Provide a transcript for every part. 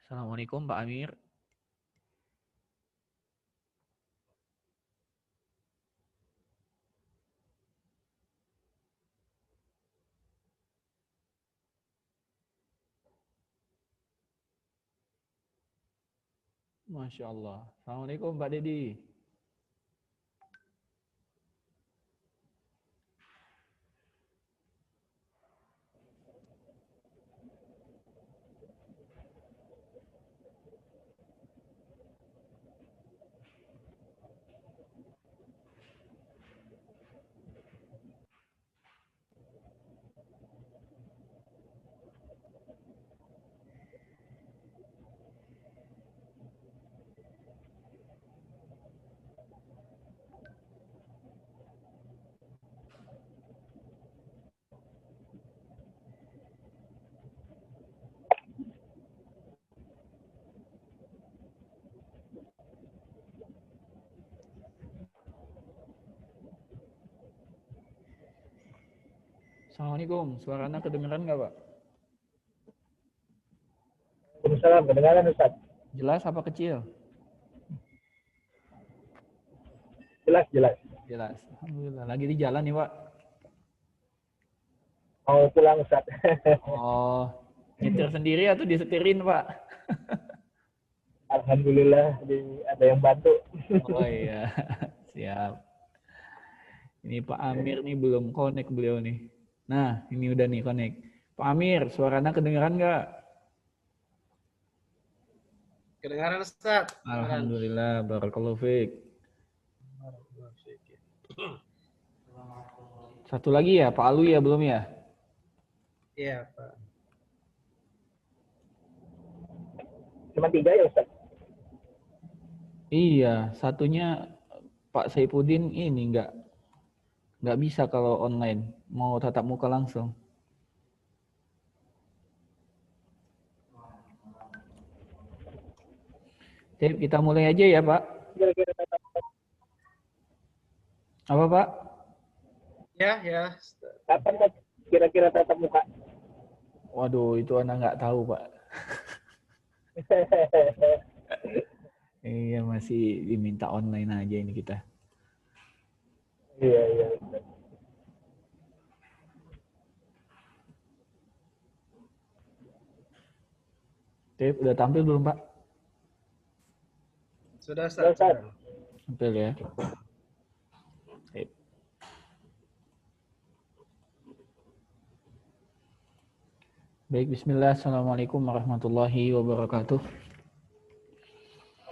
Assalamualaikum Pak Amir. Masya Allah. Assalamualaikum Pak Dedi. Assalamualaikum. Suara anak kedengeran nggak Pak? Waalaikumsalam, kedengaran Ustaz? Jelas apa kecil? Jelas, jelas. Jelas. Alhamdulillah. Lagi di jalan nih Pak. Mau pulang Ustaz. Oh, nyetir sendiri atau disetirin Pak? Alhamdulillah ada yang bantu. Oh iya, siap. Ini Pak Amir nih belum connect beliau nih. Nah, ini udah nih connect. Pak Amir, suara anak kedengeran nggak? Kedengaran Ustaz? Alhamdulillah, barakallahu fiik. Satu lagi ya, Pak Alu ya belum ya? Iya, Pak. Cuma 3 ya Ustaz? Iya, satunya Pak Saifuddin ini nggak bisa kalau online, mau tatap muka langsung. Jadi kita mulai aja ya Pak. Kira-kira Apa Pak? Ya. kapan kira-kira tatap muka? Waduh, itu anak nggak tahu Pak. Iya, masih diminta online aja ini kita. Iya. Tip, udah tampil belum Pak? Sudah Ustaz. Tampil ya. Tip. Baik, bismillah. Assalamualaikum warahmatullahi wabarakatuh.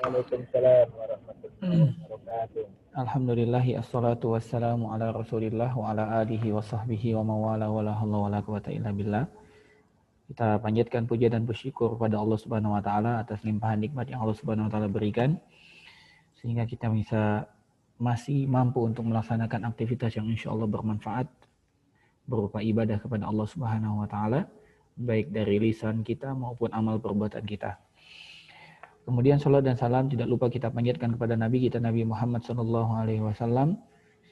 Waalaikumsalam warahmatullahi wabarakatuh. Alhamdulillahi assalatu wassalamu ala rasulillah wa ala alihi wa sahbihi wa mawala wa la hawla wa la quwata illa billah. Kita panjatkan puja dan bersyukur kepada Allah Subhanahu wa taala atas limpahan nikmat yang Allah Subhanahu wa taala berikan sehingga kita bisa masih mampu untuk melaksanakan aktivitas yang insyaallah bermanfaat berupa ibadah kepada Allah Subhanahu wa taala baik dari lisan kita maupun amal perbuatan kita. Kemudian salat dan salam tidak lupa kita panjatkan kepada Nabi kita Nabi Muhammad SAW.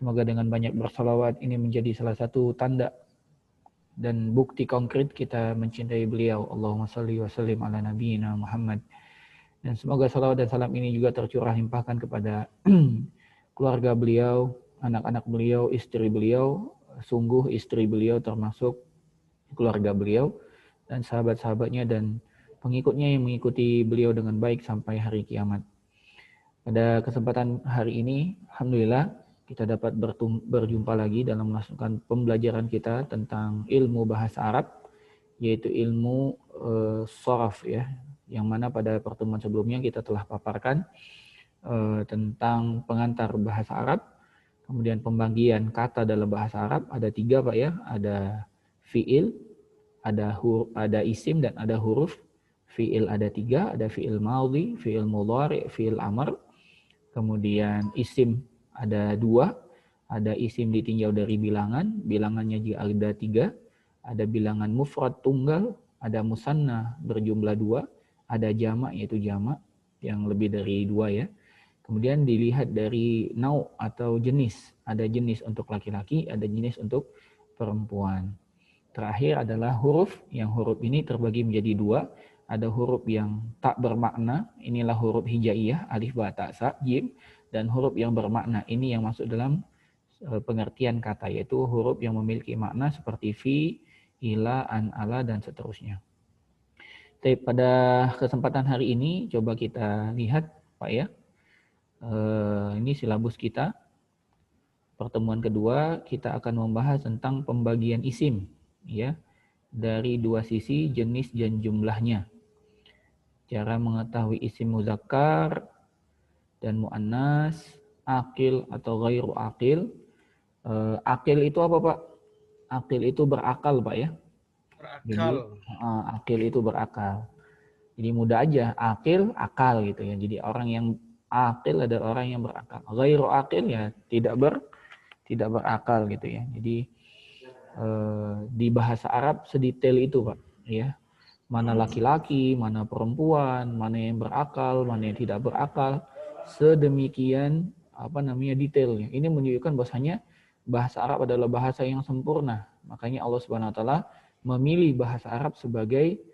Semoga dengan banyak bersalawat ini menjadi salah satu tanda dan bukti konkret kita mencintai beliau. Allahumma salli wa sallim ala nabiyina Muhammad. Dan semoga salawat dan salam ini juga tercurah limpahkan kepada keluarga beliau, anak-anak beliau, istri beliau, sungguh istri beliau termasuk keluarga beliau dan sahabat-sahabatnya dan pengikutnya yang mengikuti beliau dengan baik sampai hari kiamat. Pada kesempatan hari ini, alhamdulillah kita dapat berjumpa lagi dalam melakukan pembelajaran kita tentang ilmu bahasa Arab, yaitu ilmu shoraf ya, yang mana pada pertemuan sebelumnya kita telah paparkan tentang pengantar bahasa Arab, kemudian pembagian kata dalam bahasa Arab ada 3 Pak ya, ada fiil, ada isim dan ada huruf. Fiil ada 3, ada fiil madhi, fiil mudhari, fiil amr. Kemudian isim ada 2, ada isim ditinjau dari bilangan, bilangannya juga ada 3, ada bilangan mufrad tunggal, ada musanna berjumlah 2, ada jamak yaitu jamak yang lebih dari 2 ya. Kemudian dilihat dari nau atau jenis, ada jenis untuk laki-laki, ada jenis untuk perempuan. Terakhir adalah huruf, yang huruf ini terbagi menjadi 2, ada huruf yang tak bermakna, inilah huruf hijaiyah, alif, ba, ta, sa, jim, dan huruf yang bermakna, ini yang masuk dalam pengertian kata, yaitu huruf yang memiliki makna seperti fi, ila, an, ala, dan seterusnya. Tapi pada kesempatan hari ini coba kita lihat Pak ya. Ini silabus kita. Pertemuan kedua kita akan membahas tentang pembagian isim ya, dari dua sisi jenis dan jumlahnya. Cara mengetahui isim muzakkar dan muannas, akil atau ghairu akil. Akil itu apa Pak? Akil itu berakal Pak ya. Jadi Berakal. akil itu berakal. Jadi mudah aja, akil akal gitu ya. Jadi orang yang akil adalah orang yang berakal. Ghairu akil ya tidak berakal gitu ya. Jadi di bahasa Arab sedetail itu Pak ya. Mana laki-laki, mana perempuan, mana yang berakal, mana yang tidak berakal, sedemikian detailnya. Ini menunjukkan bahwasanya bahasa Arab adalah bahasa yang sempurna. Makanya Allah Subhanahu wa taala memilih bahasa Arab sebagai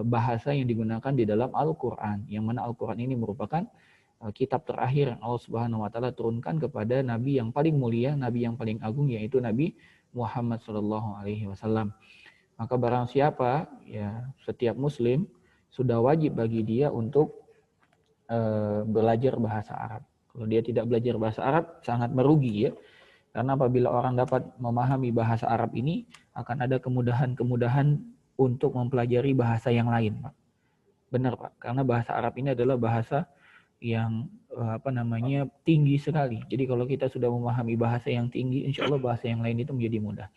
bahasa yang digunakan di dalam Al-Qur'an. Yang mana Al-Qur'an ini merupakan kitab terakhir yang Allah Subhanahu wa taala turunkan kepada nabi yang paling mulia, nabi yang paling agung, yaitu Nabi Muhammad sallallahu alaihi wasallam. Maka barang siapa ya, setiap muslim sudah wajib bagi dia untuk belajar bahasa Arab. Kalau dia tidak belajar bahasa Arab sangat merugi ya. Karena apabila orang dapat memahami bahasa Arab ini akan ada kemudahan-kemudahan untuk mempelajari bahasa yang lain, Pak. Benar, Pak. Karena bahasa Arab ini adalah bahasa yang tinggi sekali. Jadi kalau kita sudah memahami bahasa yang tinggi, insya Allah bahasa yang lain itu menjadi mudah.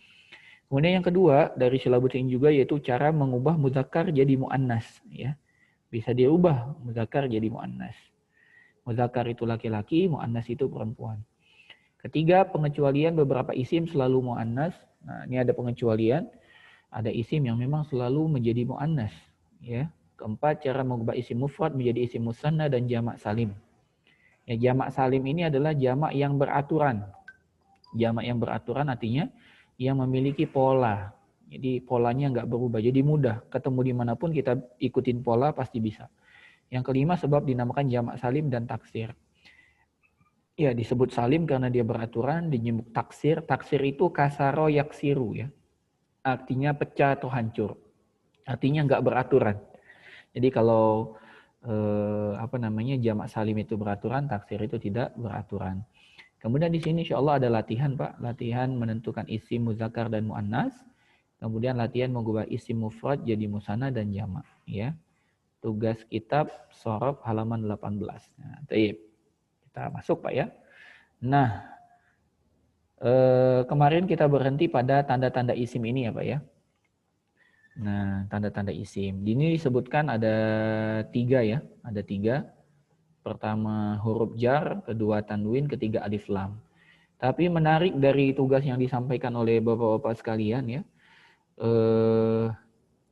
Kemudian yang kedua dari silabus ini juga yaitu cara mengubah muzakkar jadi muannas ya. Bisa diubah muzakkar jadi muannas. Muzakkar itu laki-laki, muannas itu perempuan. Ketiga, pengecualian beberapa isim selalu muannas. Nah, ini ada pengecualian. Ada isim yang memang selalu menjadi muannas ya. Keempat, cara mengubah isim mufrad menjadi isim musanna dan jamak salim. Ya, jamak salim ini adalah jamak yang beraturan. Jamak yang beraturan artinya yang memiliki pola. Jadi polanya nggak berubah. Jadi mudah. Ketemu dimanapun kita ikutin pola pasti bisa. Yang kelima sebab dinamakan jamak salim dan taksir. Ya disebut salim karena dia beraturan. Disebut taksir. Taksir itu kasaro yaksiru ya. Artinya pecah atau hancur. Artinya nggak beraturan. Jadi kalau jamak salim itu beraturan, taksir itu tidak beraturan. Kemudian di sini insya Allah ada latihan Pak, latihan menentukan isim muzakkar dan muannas. Kemudian latihan mengubah isim mufrad jadi musanna dan jamak. Ya, tugas kitab Shorof halaman 18. Nah, kita masuk Pak ya. Nah, kemarin kita berhenti pada tanda-tanda isim ini ya Pak ya. Nah, tanda-tanda isim. Di ini disebutkan ada 3 ya, ada 3. Pertama huruf jar, kedua tanwin, ketiga alif lam. Tapi menarik dari tugas yang disampaikan oleh bapak-bapak sekalian ya,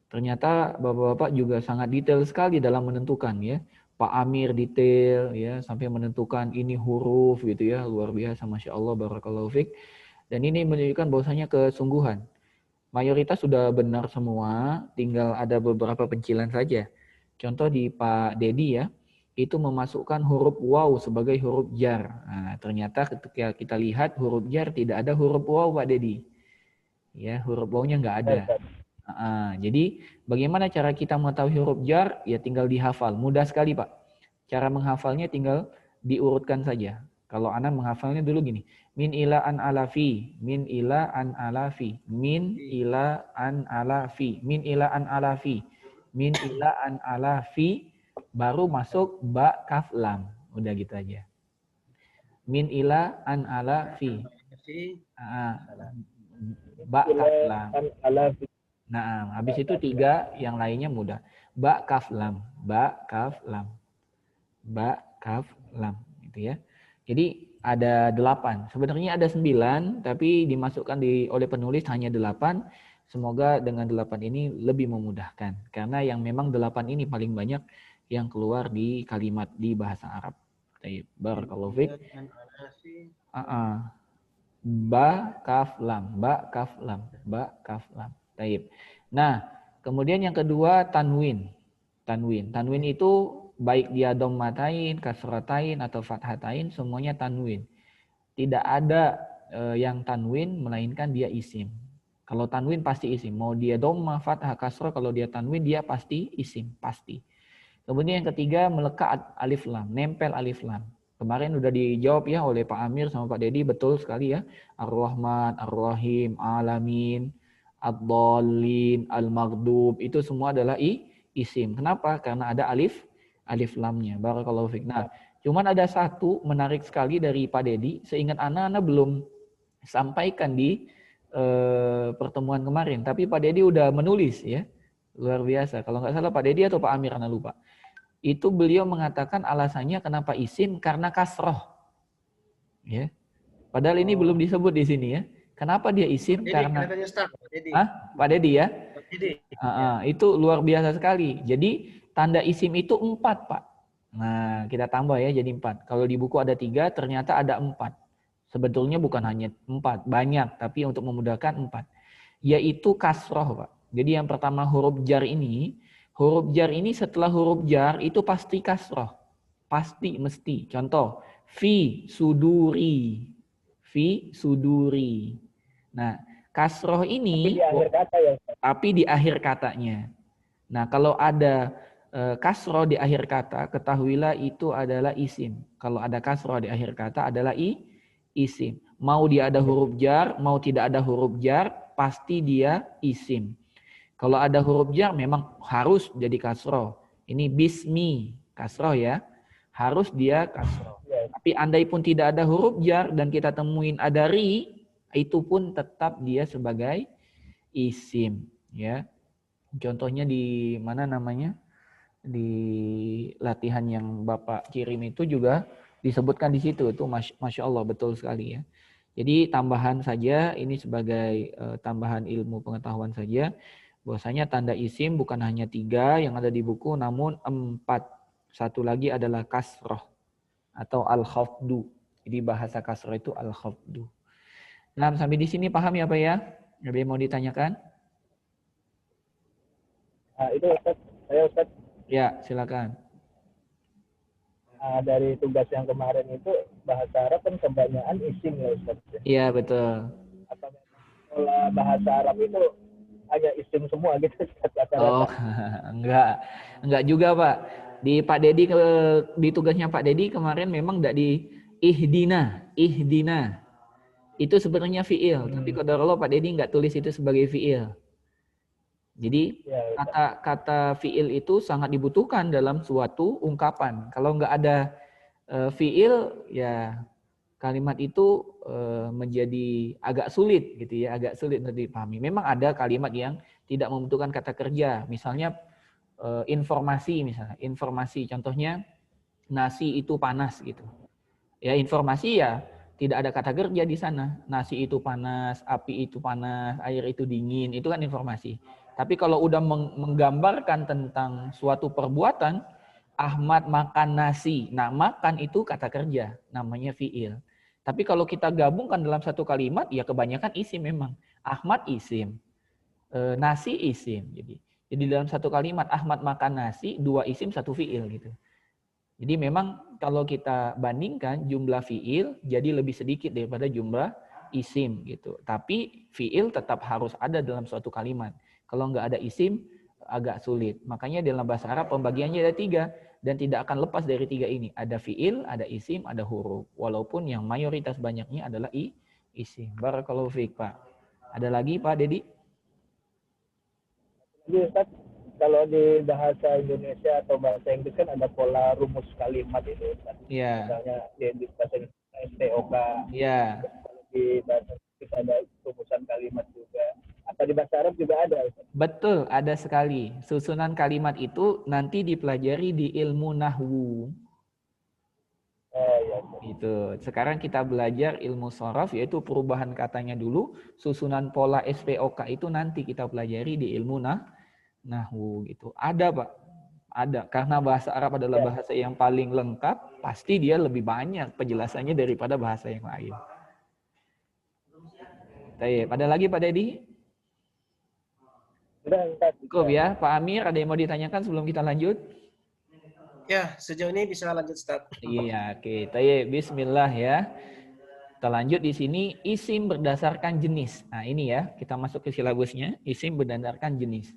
ternyata bapak-bapak juga sangat detail sekali dalam menentukan ya. Pak Amir detail ya, sampai menentukan ini huruf gitu ya, luar biasa, masya Allah, barakallahu fiik. Dan ini menunjukkan bahwasanya kesungguhan. Mayoritas sudah benar semua, tinggal ada beberapa pencilan saja. Contoh di Pak Dedi ya, itu memasukkan huruf waw sebagai huruf jar. Nah, ternyata ketika kita lihat huruf jar tidak ada huruf waw Pak Dedi. Ya, huruf wawnya nggak ada. Jadi bagaimana cara kita mengetahui huruf jar? Ya tinggal dihafal. Mudah sekali Pak. Cara menghafalnya tinggal diurutkan saja. Kalau anak menghafalnya dulu gini. Min ila an alafi, min ila an alafi, min ila an alafi, min ila an alafi, min ila an alafi, baru masuk ba kaf lam. Udah gitu aja. Min ila an alafi. Ba kaf lam. Nah, habis itu 3 yang lainnya mudah. Ba kaf lam, ba kaf lam. Ba kaf lam gitu ya. Jadi ada 8. Sebenarnya ada 9, tapi dimasukkan oleh penulis hanya 8. Semoga dengan 8 ini lebih memudahkan. Karena yang memang 8 ini paling banyak yang keluar di kalimat di bahasa Arab. Barakallahu fiik. Ba kaf lam, ba kaf lam, ba kaf lam. Taib. Nah, kemudian yang kedua tanwin. Tanwin. Tanwin itu baik dia dhammatain, kasratain atau fathatain semuanya tanwin. Tidak ada yang tanwin melainkan dia isim. Kalau tanwin pasti isim. Mau dia dhamma, fathah, kasrah, kalau dia tanwin dia pasti isim, pasti. Kemudian yang ketiga melekat alif lam, nempel alif lam. Kemarin udah dijawab ya oleh Pak Amir sama Pak Dedi, betul sekali ya. Ar-Rahman, Ar-Rahim, Alamin, Ad-Dallin, Al-Maghdub, itu semua adalah isim. Kenapa? Karena ada alif lamnya. Barakallahu fiik. Nah, cuman ada satu menarik sekali dari Pak Dedi, seingat anak belum sampaikan di pertemuan kemarin, tapi Pak Dedi udah menulis ya. Luar biasa. Kalau nggak salah Pak Dedi atau Pak Amir, anak lupa. Itu beliau mengatakan alasannya kenapa isim karena kasroh. Ya. Padahal ini belum disebut di sini ya. Kenapa dia isim? Jadi, Karena tanya Ustaz, jadi, Pak Dedi ya. jadi, Itu luar biasa sekali. Jadi tanda isim itu 4, Pak. Nah, kita tambah ya jadi 4. Kalau di buku ada 3, ternyata ada 4. Sebetulnya bukan hanya 4, banyak, tapi untuk memudahkan 4. Yaitu kasroh, Pak. Jadi yang pertama huruf jar ini setelah huruf jar itu pasti kasroh. Pasti, mesti. Contoh, fi suduri. Fi suduri. Nah, kasroh ini Tapi di akhir kata ya Ustaz. tapi di akhir katanya. Nah, kalau ada kasroh di akhir kata, ketahuilah itu adalah isim. Kalau ada kasroh di akhir kata adalah isim. Mau dia ada huruf jar, mau tidak ada huruf jar, pasti dia isim. Kalau ada huruf jar memang harus jadi kasroh. Ini bismi, kasroh ya. Harus dia kasroh. Ya. Tapi andai pun tidak ada huruf jar dan kita temuin ada ri, itu pun tetap dia sebagai isim. Ya. Contohnya di mana namanya? Di latihan yang Bapak kirim itu juga disebutkan di situ. Itu Masya Allah, betul sekali ya. Jadi tambahan saja, ini sebagai tambahan ilmu pengetahuan saja. Bahwasanya tanda isim bukan hanya 3 yang ada di buku, namun 4. Satu lagi adalah kasroh atau al-khafdu. Jadi bahasa kasroh itu al-khafdu. Nah, sampai di sini paham ya Pak ya? Ada yang mau ditanyakan? Nah, itu Ustaz, saya Ustaz, Ya, silakan. dari tugas yang kemarin itu bahasa Arab kan kebanyakan isim ya Ustaz. Iya, betul. Apa pola bahasa Arab itu hanya isim semua gitu Ustaz, Oh, rata-rata. enggak juga Pak. Di Pak Dedi di tugasnya Pak Dedi kemarin memang enggak di ihdina. Itu sebenarnya fiil, tapi qadarullah Pak Dedi enggak tulis itu sebagai fiil. Jadi Ya, kata fiil itu sangat dibutuhkan dalam suatu ungkapan. Kalau enggak ada fiil, ya kalimat itu menjadi agak sulit gitu ya, agak sulit untuk dipahami. Memang ada kalimat yang tidak membutuhkan kata kerja, misalnya informasi contohnya nasi itu panas gitu. Ya informasi ya tidak ada kata kerja di sana. Nasi itu panas, api itu panas, air itu dingin, itu kan informasi. Tapi kalau udah menggambarkan tentang suatu perbuatan, Ahmad makan nasi. Nah, makan itu kata kerja, namanya fiil. Tapi kalau kita gabungkan dalam satu kalimat, ya kebanyakan isim memang. Ahmad isim, nasi isim. Jadi dalam satu kalimat Ahmad makan nasi, 2 isim, 1 fiil gitu. Jadi memang kalau kita bandingkan jumlah fiil jadi lebih sedikit daripada jumlah isim gitu. Tapi fiil tetap harus ada dalam suatu kalimat. Kalau nggak ada isim agak sulit. Makanya dalam bahasa Arab pembagiannya ada 3 dan tidak akan lepas dari 3 ini. Ada fiil, ada isim, ada huruf. Walaupun yang mayoritas banyaknya adalah isim. Barakallahu fiik, Pak. Ada lagi Pak Dedi? jadi Ustaz, kalau di bahasa Indonesia atau bahasa Inggris kan ada pola rumus kalimat itu Ustaz. Iya. Misalnya di bahasa Indonesia STOK, Iya. kalau di bahasa Inggris ada rumusan kalimat juga. Apa di bahasa Arab juga ada Ustaz? Betul, ada sekali. Susunan kalimat itu nanti dipelajari di ilmu nahwu. Ya. Gitu. Sekarang kita belajar ilmu shoraf, yaitu perubahan katanya dulu. Susunan pola SPOK itu nanti kita pelajari di ilmu nahwu gitu. Ada Pak, ada. Karena bahasa Arab adalah bahasa yang paling lengkap, pasti dia lebih banyak penjelasannya daripada bahasa yang lain. Ada lagi Pak Dedi? Berangkat. Cukup ya, Pak Amir, ada yang mau ditanyakan sebelum kita lanjut? Ya, sejauh ini bisa lanjut Ustaz. Iya, oke. Bismillah ya. Kita lanjut di sini, isim berdasarkan jenis. Nah ini ya, kita masuk ke silabusnya, isim berdasarkan jenis.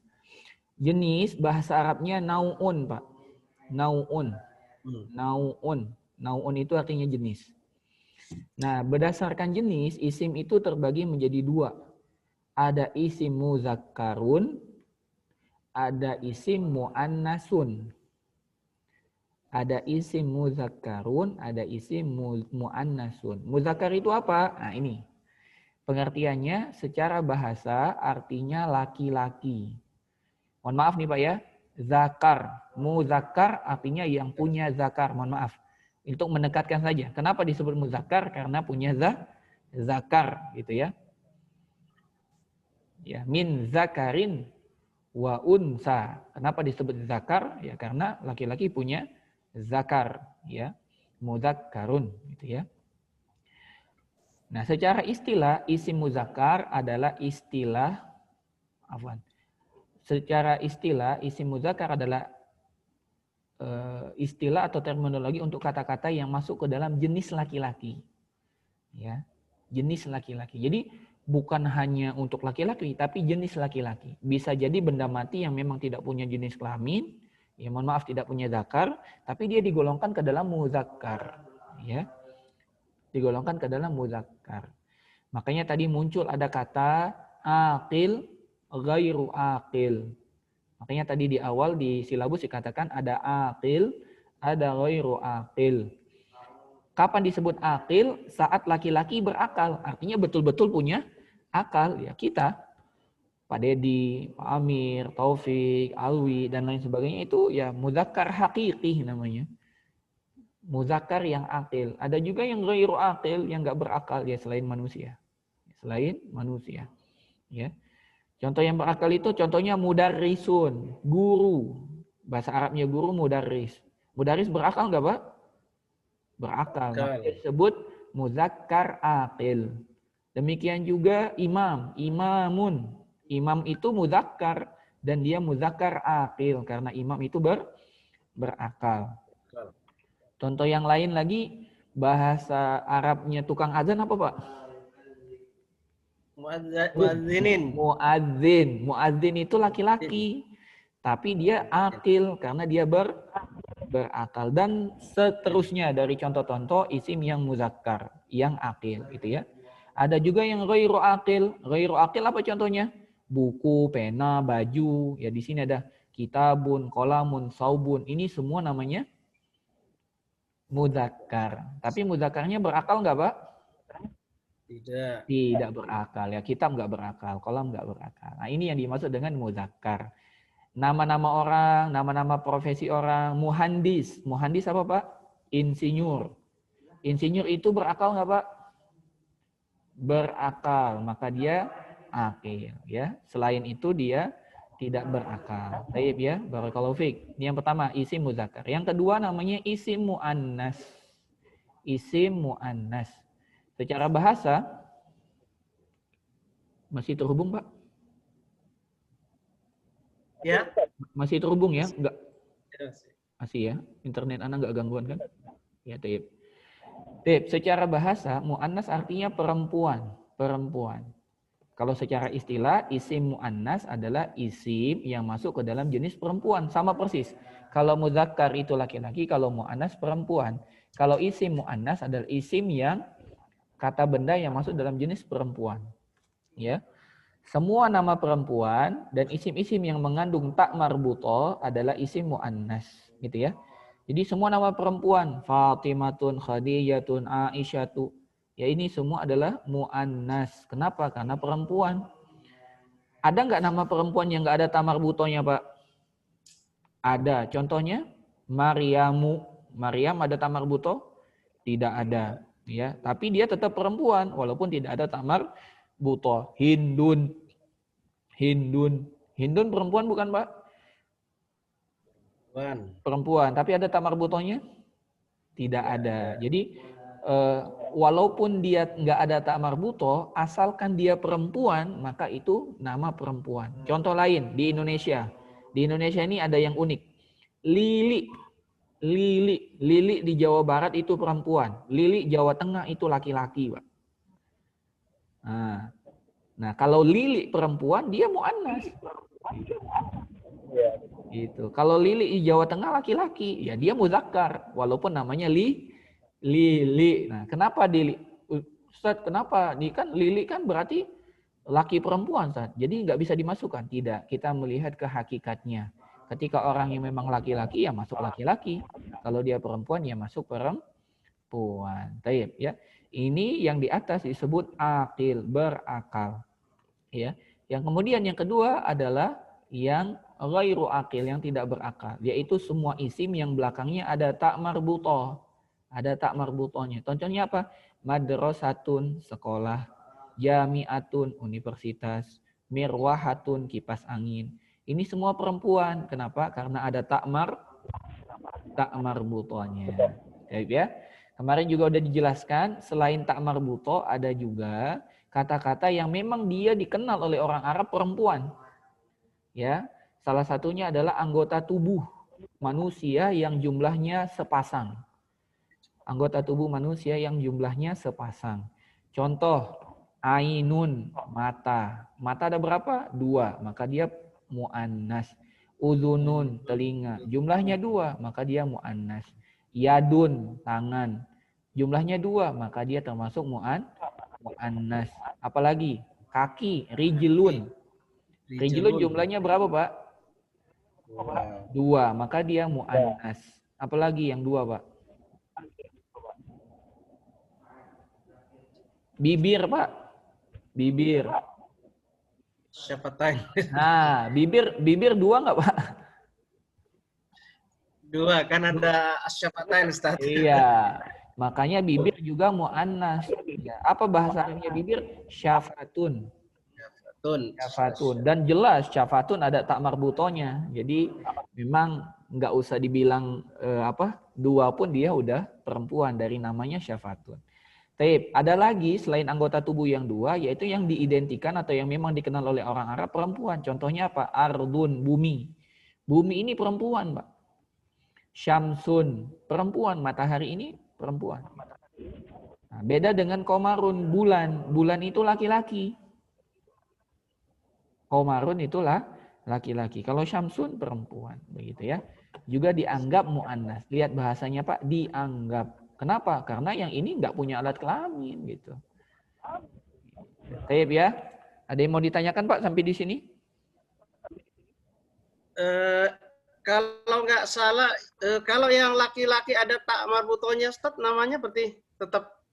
Jenis bahasa Arabnya nau'un, Pak. Nau'un. Nau'un. Nau'un itu artinya jenis. Nah, berdasarkan jenis, isim itu terbagi menjadi dua. Ada isim muzakkarun, ada isim mu'annasun. Ada isim muzakkarun, ada isim mu'annasun. Muzakkar itu apa? Nah ini. Pengertiannya secara bahasa artinya laki-laki. Mohon maaf nih Pak ya. Zakar. Muzakkar artinya yang punya zakar. Mohon maaf. Untuk mendekatkan saja. Kenapa disebut muzakkar? Karena punya zakar gitu ya. Ya, min zakarin wa unsa. Kenapa disebut zakar? Ya karena laki-laki punya zakar ya. Muzakkarun gitu ya. Nah, secara istilah isim muzakkar adalah istilah Secara istilah isim muzakkar adalah istilah atau terminologi untuk kata-kata yang masuk ke dalam jenis laki-laki. Ya. Jenis laki-laki. Jadi bukan hanya untuk laki-laki tapi jenis laki-laki. Bisa jadi benda mati yang memang tidak punya jenis kelamin, ya mohon maaf tidak punya zakar, tapi dia digolongkan ke dalam muzakkar, ya. Digolongkan ke dalam muzakkar. Makanya tadi muncul ada kata aqil, ghairu aqil. Makanya tadi di awal di silabus dikatakan ada aqil, ada ghairu aqil. Kapan disebut aqil? Saat laki-laki berakal. Artinya betul-betul punya akal. Ya kita, Pak Dedi, Pak Amir, Taufik, Alwi, dan lain sebagainya itu ya muzakkar hakiki namanya. Muzakkar yang aqil. Ada juga yang ghairu aqil, yang nggak berakal ya selain manusia. Selain manusia. Ya. Contoh yang berakal itu contohnya mudarrisun, guru. Bahasa Arabnya guru mudarris. Mudarris berakal nggak Pak? Berakal. Makanya disebut muzakkar aqil. Demikian juga imam, imamun. Imam itu muzakkar dan dia muzakkar aqil karena imam itu berakal. Contoh yang lain lagi bahasa Arabnya tukang azan apa Pak? Muadzinin. Muadzin. Muadzin itu laki-laki. Tapi dia aqil karena dia berakal. Dan seterusnya dari contoh-contoh isim yang muzakkar, yang aqil gitu ya. Ada juga yang ghairu aqil. Ghairu aqil apa contohnya? Buku, pena, baju. Ya di sini ada kitabun, qalamun, saubun. Ini semua namanya muzakkar. Tapi muzakkarnya berakal nggak Pak? Tidak. Tidak berakal ya. Kitab nggak berakal, kolam nggak berakal. Nah ini yang dimaksud dengan muzakkar. Nama-nama orang, nama-nama profesi orang, muhandis. Muhandis apa Pak? Insinyur. Insinyur itu berakal nggak Pak? Berakal, maka dia aqil ya. Selain itu dia tidak berakal. Baik ya, barakallahu fiik. Ini yang pertama, isim muzakkar. Yang kedua namanya isim muannas. Isim muannas. Secara bahasa masih terhubung Pak? Ya. Masih terhubung ya? Enggak. Ya. Masih ya. Internet Anda enggak gangguan kan? Ya, taib. Taib, secara bahasa muannas artinya perempuan, perempuan. Kalau secara istilah isim muannas adalah isim yang masuk ke dalam jenis perempuan, sama persis. Kalau muzakkar itu laki-laki, kalau muannas perempuan. Kalau isim muannas adalah isim yang kata benda yang masuk dalam jenis perempuan. Ya. Semua nama perempuan dan isim-isim yang mengandung tak marbutoh adalah isim muannas, gitu ya. Jadi semua nama perempuan, Fatimatun, Khadijatun, Aisyatu, ya ini semua adalah muannas. Kenapa? Karena perempuan. Ada nggak nama perempuan yang nggak ada tak marbutohnya, Pak? Ada. Contohnya Maryamu. Maryam ada tak marbutoh? Tidak ada, ya. Tapi dia tetap perempuan walaupun tidak ada tak marbutoh. Hindun. Hindun perempuan bukan Pak? Perempuan. Tapi ada tak marbutohnya? Tidak ada. Jadi walaupun dia nggak ada tak marbuto, asalkan dia perempuan, maka itu nama perempuan. Contoh lain di Indonesia. Di Indonesia ini ada yang unik. Lili. Lili di Jawa Barat itu perempuan. Lili Jawa Tengah itu laki-laki, Pak. Nah, kalau Lili perempuan, dia muannas. Gitu. Kalau Lili di Jawa Tengah laki-laki, ya dia muzakkar, walaupun namanya Lili. Nah, kenapa Ustaz, kenapa? Kan Lili kan berarti laki perempuan, Ustaz. Jadi nggak bisa dimasukkan. Tidak, kita melihat ke hakikatnya. Ketika orang yang memang laki-laki, ya masuk laki-laki. Kalau dia perempuan, ya masuk perempuan. Taib, ya. Ini yang di atas disebut akil, berakal. Ya. Yang kemudian yang kedua adalah yang ghairu akil, yang tidak berakal. Yaitu semua isim yang belakangnya ada tak marbutoh. Ada tak marbutohnya. Contohnya apa? Madrasatun, sekolah. Jami'atun, universitas. Mirwahatun, kipas angin. Ini semua perempuan. Kenapa? Karena ada tak marbutohnya. Ya. Kemarin juga udah dijelaskan, selain tak marbutoh ada juga kata-kata yang memang dia dikenal oleh orang Arab perempuan. Ya, salah satunya adalah anggota tubuh manusia yang jumlahnya sepasang. Anggota tubuh manusia yang jumlahnya sepasang. Contoh, ainun, mata. Mata ada berapa? 2, maka dia muannas. Uzunun, telinga. Jumlahnya 2, maka dia muannas. Yadun, tangan. Jumlahnya 2, maka dia termasuk muannas. Apalagi kaki, rijlun. Rijlun jumlahnya berapa, Pak? 2, maka dia muannas. Apalagi yang 2, Pak? Bibir, Pak. Bibir. Syafatain. Nah, bibir 2 nggak, Pak? 2, kan ada syafatain, Ustaz. Iya. Makanya bibir juga muannas. Ya. Apa bahasa Arabnya bibir? Syafatun. Syafatun. Dan jelas syafatun ada tak marbutonya. Jadi memang nggak usah dibilang 2 pun dia udah perempuan dari namanya syafatun. Taib. Ada lagi selain anggota tubuh yang 2, yaitu yang diidentikan atau yang memang dikenal oleh orang Arab perempuan. Contohnya apa? Ardun, bumi. Bumi ini perempuan, Pak. Syamsun, perempuan. Matahari ini perempuan. Nah, beda dengan komarun, bulan. Bulan itu laki-laki. Komarun itulah laki-laki. Kalau syamsun perempuan, begitu ya. Juga dianggap muannas. Lihat bahasanya, Pak, dianggap. Kenapa? Karena yang ini nggak punya alat kelamin gitu. Taib ya. Ada yang mau ditanyakan, Pak, sampai di sini? Kalau nggak salah, kalau yang laki-laki ada tak marbutohnya, Ustaz, namanya berarti tetap.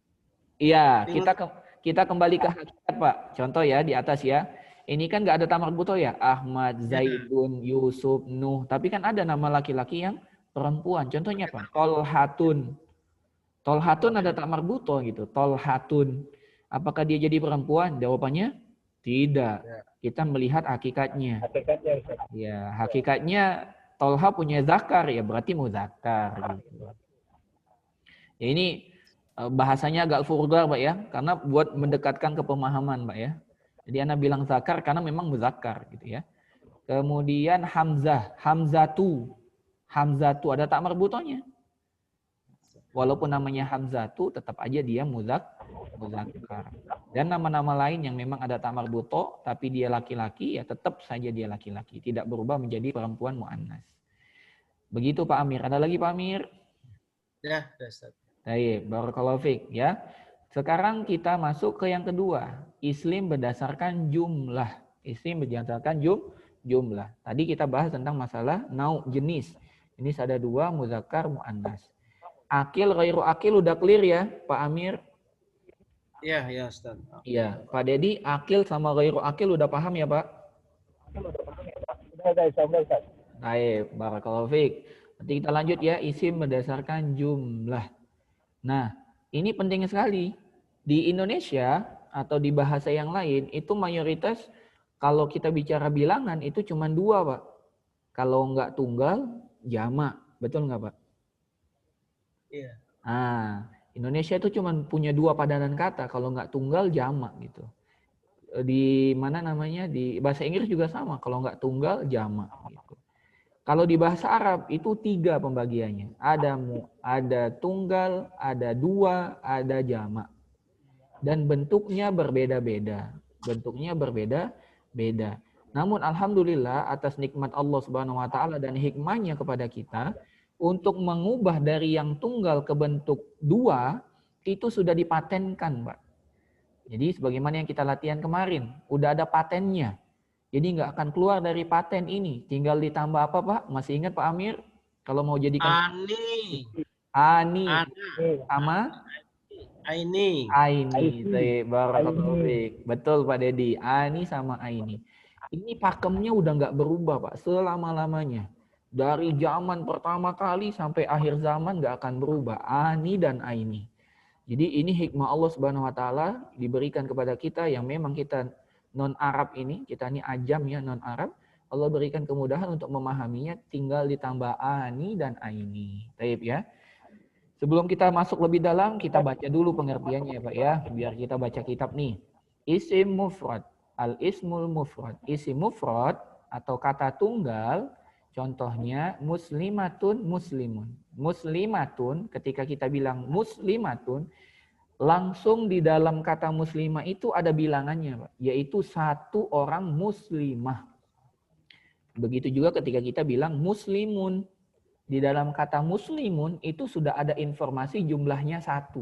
Iya, kita kembali ke hakikat, Pak. Contoh ya di atas ya. Ini kan nggak ada tak marbutoh ya. Ahmad, Zaidun, Yusuf, Nuh. Tapi kan ada nama laki-laki yang perempuan. Contohnya apa? Tolhatun. Tolhatun ada tak marbutoh gitu. Tolhatun. Apakah dia jadi perempuan? Jawabannya tidak. Kita melihat hakikatnya. Ya, hakikatnya Tolha punya zakar, ya berarti muzakkar gitu. Ya ini bahasanya agak vulgar, Pak ya, karena buat mendekatkan ke pemahaman, Pak ya. Jadi Anda bilang zakar karena memang muzakkar gitu ya. Kemudian Hamzah, Hamzatu ada tak marbutohnya. Walaupun namanya Hamzatu, tetap aja dia muzakkar. Dan nama-nama lain yang memang ada tak marbutoh, tapi dia laki-laki, ya tetap saja dia laki-laki. Tidak berubah menjadi perempuan muannas. Begitu Pak Amir. Ada lagi Pak Amir? Ya, Ustaz. Baik, barakallahu fiik ya. Sekarang kita masuk ke yang kedua. Islim berdasarkan jumlah. Islim berdasarkan jumlah. Tadi kita bahas tentang masalah nau, jenis. Jenis ada 2, muzakkar, muannas. Akil, ghairu akil udah clear ya, Pak Amir? Iya, ya, Ustaz. Iya, Pak Dedi, akil sama ghairu akil udah paham ya, Pak? Sudah. Baik, barakallahu fiik. Nanti kita lanjut ya, isim berdasarkan jumlah. Nah, ini penting sekali. Di Indonesia atau di bahasa yang lain, itu mayoritas kalau kita bicara bilangan itu cuma 2, Pak. Kalau nggak tunggal, jamak. Betul nggak, Pak? Iya. Nah, Indonesia itu cuma punya 2 padanan kata, kalau nggak tunggal jamak gitu. Di mana namanya, di bahasa Inggris juga sama, kalau nggak tunggal jamak gitu. Kalau di bahasa Arab itu 3 pembagiannya. Ada tunggal, ada 2, ada jamak. Dan bentuknya berbeda-beda. Bentuknya berbeda-beda. Namun alhamdulillah atas nikmat Allah Subhanahu wa taala dan hikmahnya kepada kita untuk mengubah dari yang tunggal ke bentuk 2 itu sudah dipatenkan, Pak. Jadi sebagaimana yang kita latihan kemarin, udah ada patennya. Jadi nggak akan keluar dari paten ini. Tinggal ditambah apa, Pak? Masih ingat Pak Amir? Kalau mau jadikan Ani. ani Ana. sama Aini. Aini. Barakallahu fiik. Betul Pak Dedi. Ani sama Aini. Ini pakemnya udah nggak berubah Pak. Selama-lamanya. Dari zaman pertama kali sampai akhir zaman nggak akan berubah. Ani dan Aini. Jadi ini hikmah Allah Subhanahu wa taala diberikan kepada kita yang memang kita non Arab ini, kita ini ajam ya, non Arab. Allah berikan kemudahan untuk memahaminya, tinggal ditambah ani dan aini. Taib ya. Sebelum kita masuk lebih dalam, kita baca dulu pengertiannya ya Pak ya, biar kita baca kitab nih. Isim mufrad, al-ismul mufrad. Isim mufrad atau kata tunggal, contohnya muslimatun, muslimun. Muslimatun, ketika kita bilang muslimatun, langsung di dalam kata muslimah itu ada bilangannya, Pak, yaitu 1 orang muslimah. Begitu juga ketika kita bilang muslimun. Di dalam kata muslimun itu sudah ada informasi jumlahnya 1.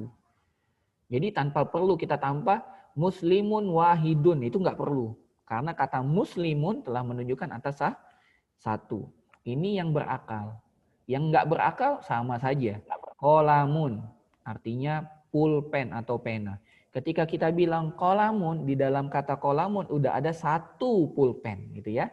Jadi tanpa perlu kita tambah muslimun wahidun, itu nggak perlu. Karena kata muslimun telah menunjukkan atas 1. Ini yang berakal. Yang nggak berakal sama saja. Qalamun, artinya pulpen atau pena. Ketika kita bilang qalamun, di dalam kata qalamun udah ada 1 pulpen gitu ya.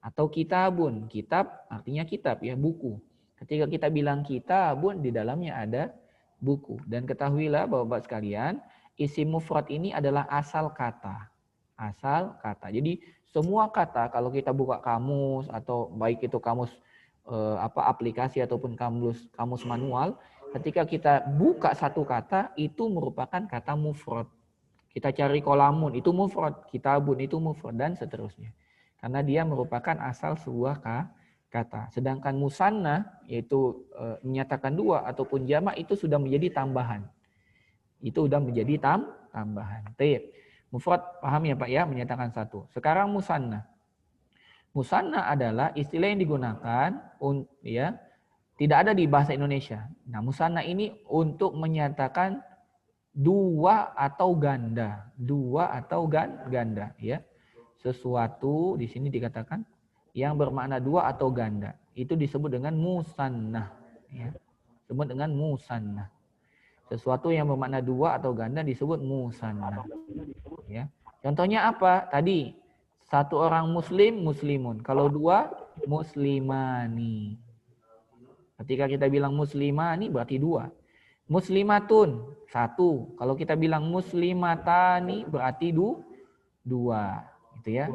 Atau kitabun, kitab artinya kitab ya, buku. Ketika kita bilang kitabun, di dalamnya ada buku. Dan ketahuilah Bapak-bapak sekalian, isim mufrad ini adalah asal kata. Asal kata. Jadi semua kata kalau kita buka kamus atau baik itu kamus aplikasi ataupun kamus manual, ketika kita buka satu kata itu merupakan kata mufrad. Kita cari kolamun itu mufrad, kitabun itu mufrad dan seterusnya. Karena dia merupakan asal sebuah kata. Sedangkan musanna yaitu menyatakan 2 ataupun jamak itu sudah menjadi tambahan. Itu sudah menjadi tambahan. Taib. Mufrad paham ya Pak ya, menyatakan 1. Sekarang musanna. Musanna adalah istilah yang digunakan ya, tidak ada di bahasa Indonesia. Nah, musanna ini untuk menyatakan 2 atau ganda. 2 atau ganda ya. Sesuatu di sini dikatakan yang bermakna 2 atau ganda. Itu disebut dengan musannah ya. Disebut dengan musannah. Sesuatu yang bermakna 2 atau ganda disebut musannah. Ya. Contohnya apa? Tadi 1 orang muslim, muslimun. Kalau 2 muslimani. Ketika kita bilang muslimani berarti 2. Muslimatun 1. Kalau kita bilang muslimatani berarti 2. Gitu ya.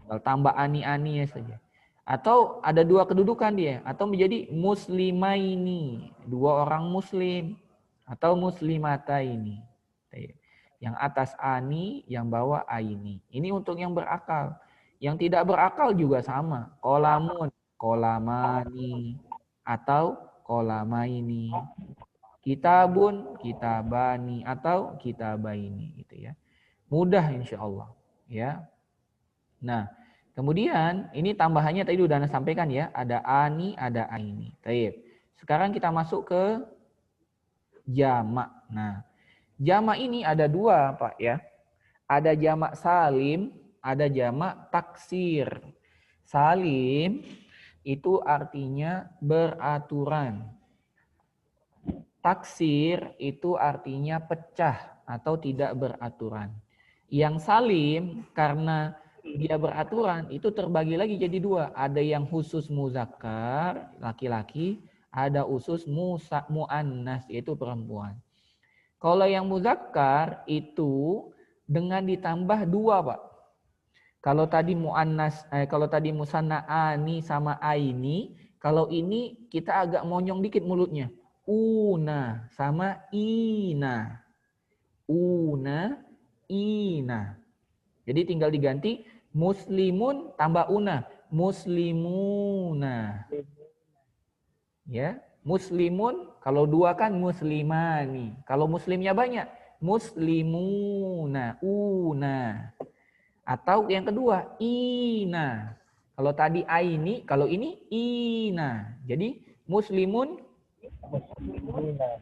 Kalau tambah ani-ani saja. Atau ada 2 kedudukan dia. Atau menjadi muslimaini. 2 orang muslim. Atau muslimataini. Yang atas ani, yang bawah aini. Ini untuk yang berakal. Yang tidak berakal juga sama. Qolamun, qolamani. Atau qolamaini. Kitabun, kitabani. Atau kitabaini. Gitu ya. Mudah insya Allah. Ya. Nah, kemudian ini tambahannya tadi udah Anda sampaikan ya, ada ani, ada aini. Baik. Sekarang kita masuk ke jamak. Nah, jamak ini ada 2, Pak ya. Ada jamak salim, ada jamak taksir. Salim itu artinya beraturan. Taksir itu artinya pecah atau tidak beraturan. Yang salim karena dia beraturan itu terbagi lagi jadi 2. Ada yang khusus muzakkar, laki-laki, ada khusus muannas, yaitu perempuan. Kalau yang muzakkar itu dengan ditambah 2, Pak. Kalau tadi muannas, kalau tadi musanna ani sama aini, kalau ini kita agak monyong dikit mulutnya. Una sama ina. Una, ina. Jadi tinggal diganti muslimun tambah una. Muslimuna. Ya, muslimun kalau dua kan muslimani. Kalau muslimnya banyak, muslimuna, una. Atau yang kedua, ina. Kalau tadi aini, kalau ini ina. Jadi muslimun, Muslimina.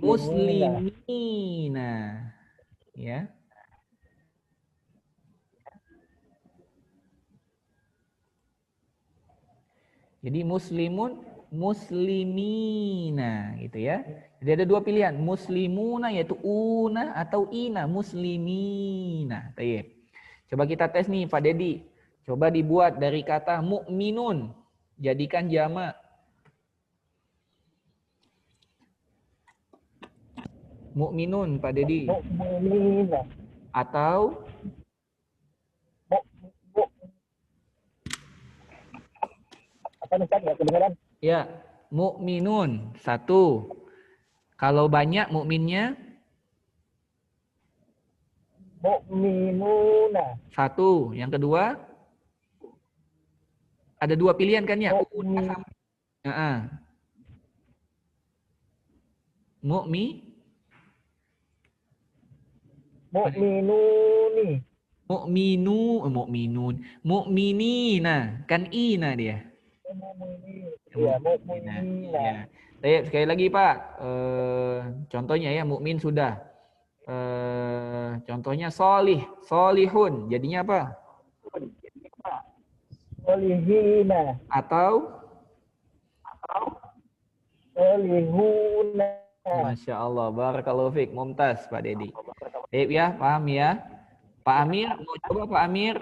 Muslimina. muslimina. Ya. Jadi muslimun, muslimina gitu ya. Jadi ada dua pilihan, muslimuna yaitu una atau ina, muslimina. Baik. Coba kita tes nih Pak Dedi. Coba dibuat dari kata mukminun. Jadikan jamak. Mukminun Pak Dedi. Mukminina. Atau Apa nih Ustaz? Nggak kedengeran. ya, mukminun. Satu. Kalau banyak mukminnya Mukminuna. satu. Yang kedua ada dua pilihan kan ya? Una sama mukmi, Mukminuni. mukminun, mukminina, kan ina dia. Iya, Mukminina. mukminina. Ya. Baik, sekali lagi Pak. Contohnya ya, mukmin sudah. Contohnya solih, solihun. Jadinya apa? Solihina. Atau Solihuna. Masya Allah, barakallahu fiik, mumtaz Pak Dedi. Baik ya, paham ya. Pak Amir, mau coba Pak Amir?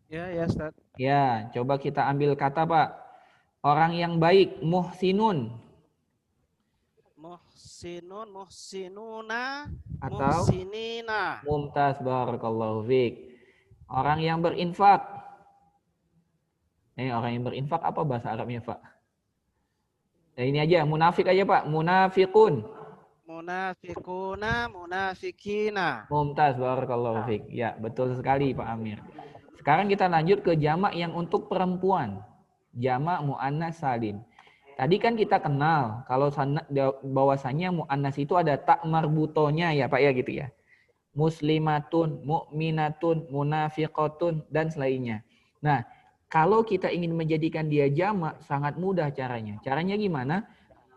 Ya, Ustaz. Ya, coba kita ambil kata Pak. Orang yang baik, muhsinun. Muhsinun, muhsinuna, Atau muhsinina. mumtaz, barakallahu fiik. Orang yang berinfak. Orang yang berinfak apa bahasa Arabnya, Pak? Ini aja, munafik aja, Pak. Munafiqun. Munafikuna, munafikina. Mumtaz, barakallahu fiik. Ya, betul sekali Pak Amir. Sekarang kita lanjut ke jamak yang untuk perempuan. Jamak muannas salim. Tadi kan kita kenal kalau bahwasanya muannas itu ada tak marbutonya ya Pak ya gitu ya. Muslimatun, mukminatun, munafiqatun dan selainnya. Nah, kalau kita ingin menjadikan dia jamak sangat mudah caranya. Caranya gimana?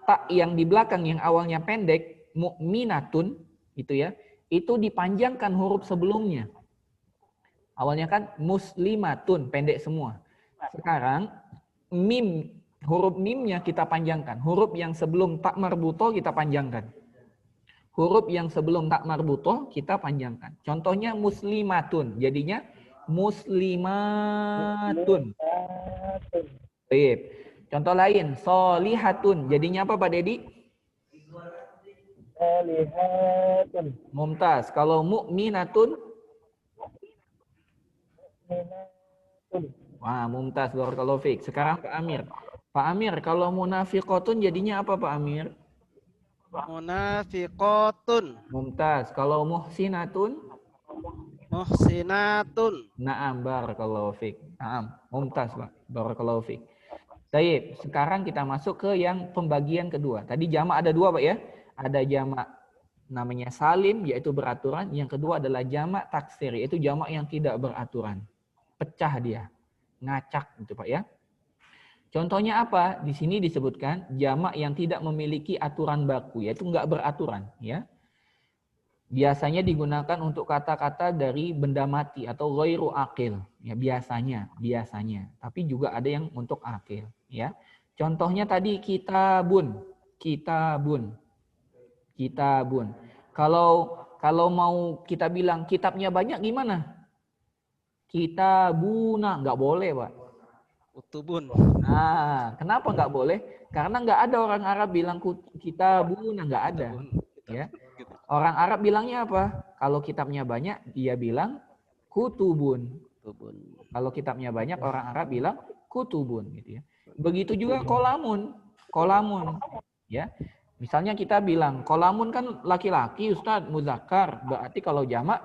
Tak yang di belakang yang awalnya pendek, mukminatun gitu ya, itu dipanjangkan huruf sebelumnya. Awalnya kan muslimatun, pendek semua. Sekarang mim, huruf mimnya kita panjangkan. Huruf yang sebelum tak marbuto kita panjangkan. Huruf yang sebelum tak marbuto kita panjangkan. Contohnya muslimatun, jadinya muslimatun. Baik. Contoh lain, solihatun, jadinya apa Pak Dedi? Solihatun. Mumtaz. Kalau mukminatun? Wah, mumtaz, barakallahu fiik. Sekarang Pak Amir. Pak Amir, kalau munafiqatun jadinya apa Pak Amir? Munafiqatun. Mumtaz. Kalau muhsinatun? Muhsinatun. Naam, barakallahu fiik. Naam, mumtaz Pak. Barakallahu fiik. Baik, sekarang kita masuk ke yang pembagian kedua. Tadi jamak ada dua Pak ya. Ada jamak namanya salim, yaitu beraturan. Yang kedua adalah jamak taksir, yaitu jamak yang tidak beraturan. Pecah dia. Ngacak gitu Pak ya. Contohnya apa? Di sini disebutkan jamak yang tidak memiliki aturan baku, yaitu enggak beraturan ya. Biasanya digunakan untuk kata-kata dari benda mati atau ghairu akil. Ya, biasanya. Tapi juga ada yang untuk akil. Ya. Contohnya tadi kitabun. Kalau mau kita bilang kitabnya banyak gimana? Kitabuna. Nggak boleh, Pak. Utubun. Nah, kenapa nggak boleh? Karena nggak ada orang Arab bilang kitabuna. Nggak ada. Ya. Orang Arab bilangnya apa? Kalau kitabnya banyak, dia bilang kutubun. Kalau kitabnya banyak, orang Arab bilang kutubun. Gitu ya. Begitu juga kolamun. kolamun. Ya. Misalnya kita bilang kolamun kan laki-laki, Ustaz, muzakkar. Berarti kalau jamak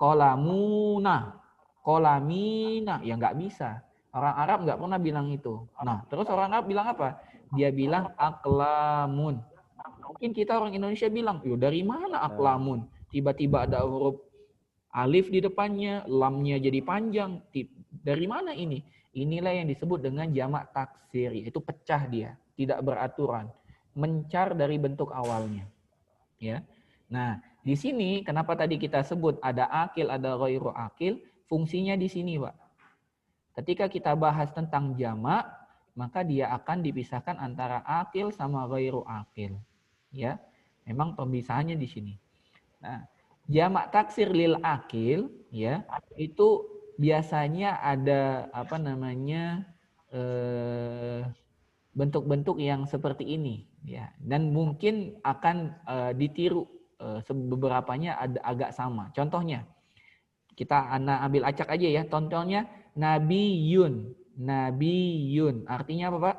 kolamuna, kolamina, ya nggak bisa. Orang Arab nggak pernah bilang itu. Nah, terus orang Arab bilang apa? Dia bilang aklamun. Mungkin kita orang Indonesia bilang, yo dari mana aklamun? Tiba-tiba ada huruf alif di depannya, lamnya jadi panjang. Dari mana ini? Inilah yang disebut dengan jamak taksir, yaitu pecah dia, tidak beraturan, mencar dari bentuk awalnya. Ya. Nah, di sini kenapa tadi kita sebut ada akil, ada ghairu akil, fungsinya di sini, Pak. Ketika kita bahas tentang jamak, maka dia akan dipisahkan antara akil sama ghairu akil. Ya. Memang pembisahannya di sini. Nah, jamak taksir lil akil ya, itu biasanya ada apa namanya bentuk-bentuk yang seperti ini ya, dan mungkin akan ditiru beberapanya ada agak sama. Contohnya kita ambil acak aja ya. Contohnya nabiyun. Nabiyun artinya apa, Pak?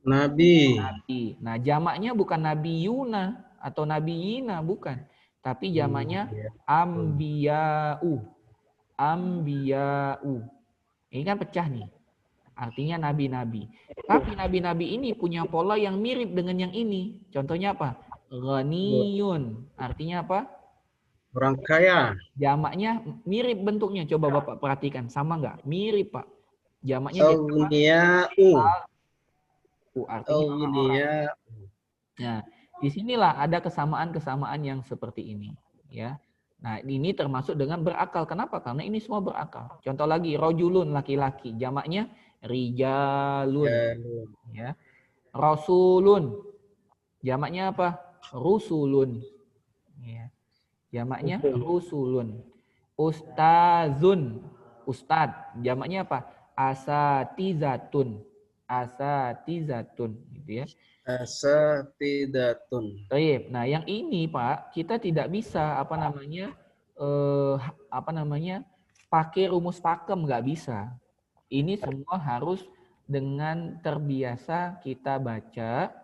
Nabi. Nabi. Nah, jamaknya bukan nabiyuna atau nabiyina, bukan. Tapi jamaknya ambiya'u. Ambiya'u. Ini kan pecah nih. Artinya nabi-nabi. Tapi nabi-nabi ini punya pola yang mirip dengan yang ini. Contohnya apa? Ghaniyun. Artinya apa? Orang kaya. Jamaknya mirip bentuknya. Coba Bapak perhatikan. Sama nggak? Mirip, Pak. Jamaknya Awniya'u. Artinya orang-orang. Awniya'u. Nah, disinilah ada kesamaan-kesamaan yang seperti ini. Ya. Nah, ini termasuk dengan berakal. Kenapa? Karena ini semua berakal. Contoh lagi, rojulun, laki-laki. Jamaknya rijalun. Ya. Rasulun. Jamaknya apa? Rusulun. Ya. Jamaknya rusulun. Ustazun. Ustad. Jamaknya apa? Asatizatun. Asatizatun. Gitu ya. Asatidatun. Baik. Nah, yang ini Pak, kita tidak bisa pakai rumus pakem, nggak bisa. Ini semua harus dengan terbiasa kita baca,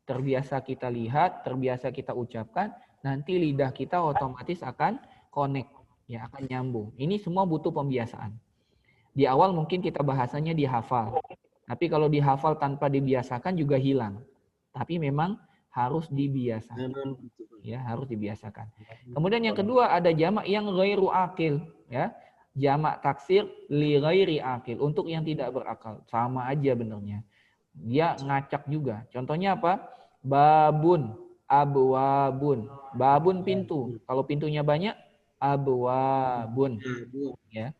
terbiasa kita lihat, terbiasa kita ucapkan, nanti lidah kita otomatis akan connect, ya akan nyambung. Ini semua butuh pembiasaan. Di awal mungkin kita bahasanya dihafal, tapi kalau dihafal tanpa dibiasakan juga hilang. Tapi memang harus dibiasakan. Ya, harus dibiasakan. Kemudian yang kedua ada jamak yang ghairu akil, ya. Jamak taksir li ghairi akil, untuk yang tidak berakal. Sama aja benernya. Dia ngacak juga. Contohnya apa? Babun, abwabun. Babun pintu. Kalau pintunya banyak, abwabun. Ya.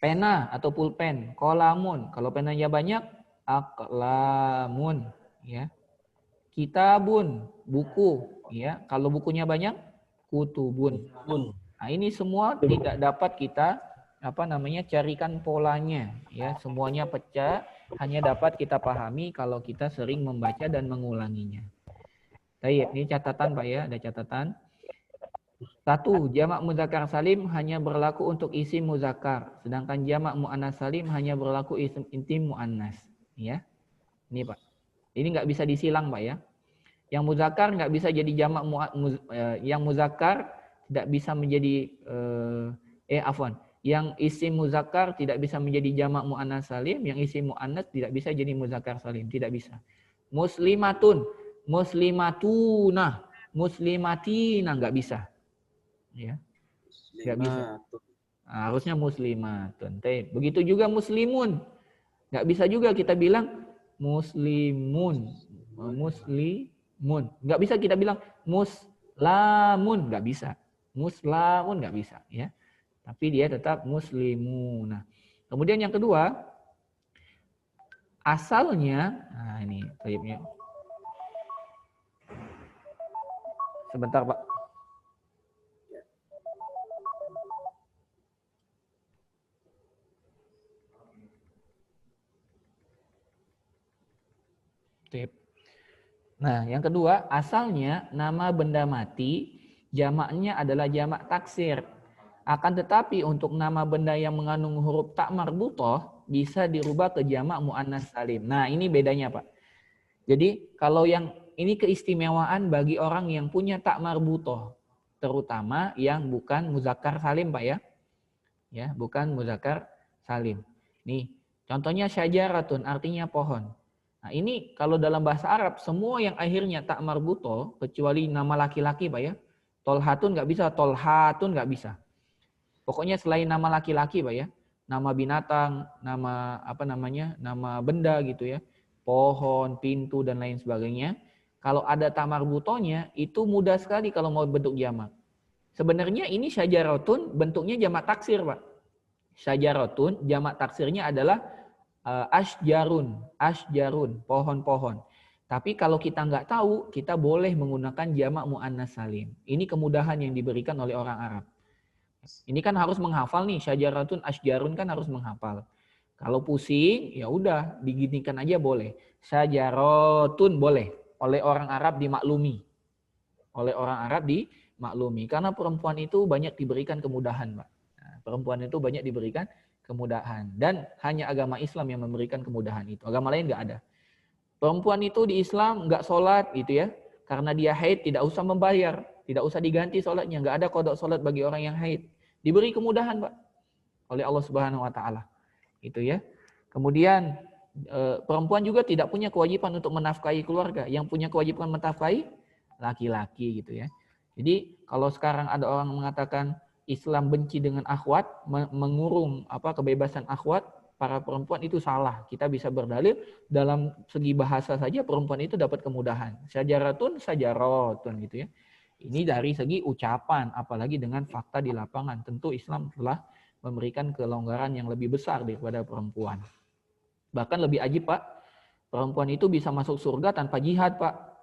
Pena atau pulpen, kolamun. Kalau penanya banyak, aklamun. Ya. Kitabun, buku, ya. Kalau bukunya banyak, kutubun. Nah, ini semua tidak dapat kita carikan polanya, ya. Semuanya pecah, hanya dapat kita pahami kalau kita sering membaca dan mengulanginya. Baik, ini catatan Pak ya, ada catatan. 1. Jamak muzakkar salim hanya berlaku untuk isim muzakkar, sedangkan jamak muannas salim hanya berlaku isim intim muannas, ya. Ini Pak. Ini nggak bisa disilang Pak ya. Yang muzakkar nggak bisa jadi jamak yang muzakkar tidak bisa menjadi yang isim muzakkar tidak bisa menjadi jamak muannas salim, yang isim muannas tidak bisa jadi muzakkar salim, tidak bisa. Muslimatun, muslimatuna, muslimatina nggak bisa. Ya. Nggak bisa. Nah, harusnya muslimatun. Begitu juga muslimun. Nggak bisa juga kita bilang muslimun, muslimun. Nggak bisa kita bilang muslamun, nggak bisa. Muslamun nggak bisa, ya. Tapi dia tetap muslimun. Nah, kemudian yang kedua, asalnya, nah ini taibnya. Sebentar, Pak. Nah, yang kedua, asalnya nama benda mati jamaknya adalah jamak taksir. Akan tetapi untuk nama benda yang mengandung huruf tak marbutoh bisa dirubah ke jamak muannas salim. Nah, ini bedanya, Pak. Jadi kalau yang ini keistimewaan bagi orang yang punya tak marbutoh, terutama yang bukan muzakkar salim Pak ya. Ya, bukan muzakkar salim. Nih, contohnya syajaratun artinya pohon. Nah, ini kalau dalam bahasa Arab semua yang akhirnya tak marbutoh kecuali nama laki-laki Pak ya. Tolhatun nggak bisa, tolhatun nggak bisa. Pokoknya selain nama laki-laki Pak ya, nama binatang, nama apa namanya, nama benda gitu ya, pohon, pintu dan lain sebagainya. Kalau ada tak marbutohnya itu mudah sekali kalau mau bentuk jamak. Sebenarnya ini syajaratun bentuknya jamak taksir Pak. Syajaratun jamak taksirnya adalah asjarun, pohon-pohon. Tapi kalau kita nggak tahu, kita boleh menggunakan jamak muannas salim. Ini kemudahan yang diberikan oleh orang Arab. Ini kan harus menghafal nih, syajaratun, asjarun kan harus menghafal. Kalau pusing, ya udah diginikan aja boleh. Syajaratun boleh. Oleh orang Arab dimaklumi. Oleh orang Arab dimaklumi. Karena perempuan itu banyak diberikan kemudahan, Pak. Nah, perempuan itu banyak diberikan kemudahan. Dan hanya agama Islam yang memberikan kemudahan itu. Agama lain nggak ada. Perempuan itu di Islam nggak sholat gitu ya. Karena dia haid tidak usah membayar. Tidak usah diganti sholatnya. Nggak ada kodok sholat bagi orang yang haid. Diberi kemudahan Pak. Oleh Allah Subhanahu Wa Ta'ala. Itu ya. Kemudian perempuan juga tidak punya kewajiban untuk menafkahi keluarga. Yang punya kewajiban menafkahi laki-laki gitu ya. Jadi kalau sekarang ada orang mengatakan Islam benci dengan akhwat, mengurung kebebasan akhwat, para perempuan itu salah. Kita bisa berdalil dalam segi bahasa saja perempuan itu dapat kemudahan. Syajaratun, syajaratun gitu ya. Ini dari segi ucapan, apalagi dengan fakta di lapangan. Tentu Islam telah memberikan kelonggaran yang lebih besar daripada perempuan. Bahkan lebih ajib Pak, perempuan itu bisa masuk surga tanpa jihad Pak.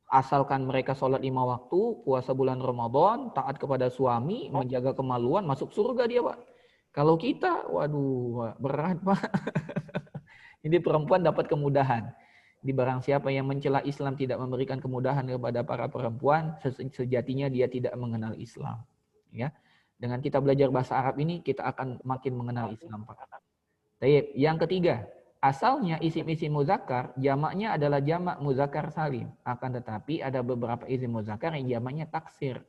Asalkan mereka sholat 5 waktu, puasa bulan Ramadan, taat kepada suami, menjaga kemaluan, masuk surga dia Pak. Kalau kita, waduh, berat Pak. Ini perempuan dapat kemudahan. Di barang siapa yang mencela Islam tidak memberikan kemudahan kepada para perempuan, sejatinya dia tidak mengenal Islam. Ya, dengan kita belajar bahasa Arab ini, kita akan makin mengenal Islam Pak. Baik, yang ketiga, asalnya isim-isim muzakkar, jamaknya adalah jamak muzakkar salim. Akan tetapi ada beberapa isim muzakkar yang jamaknya taksir.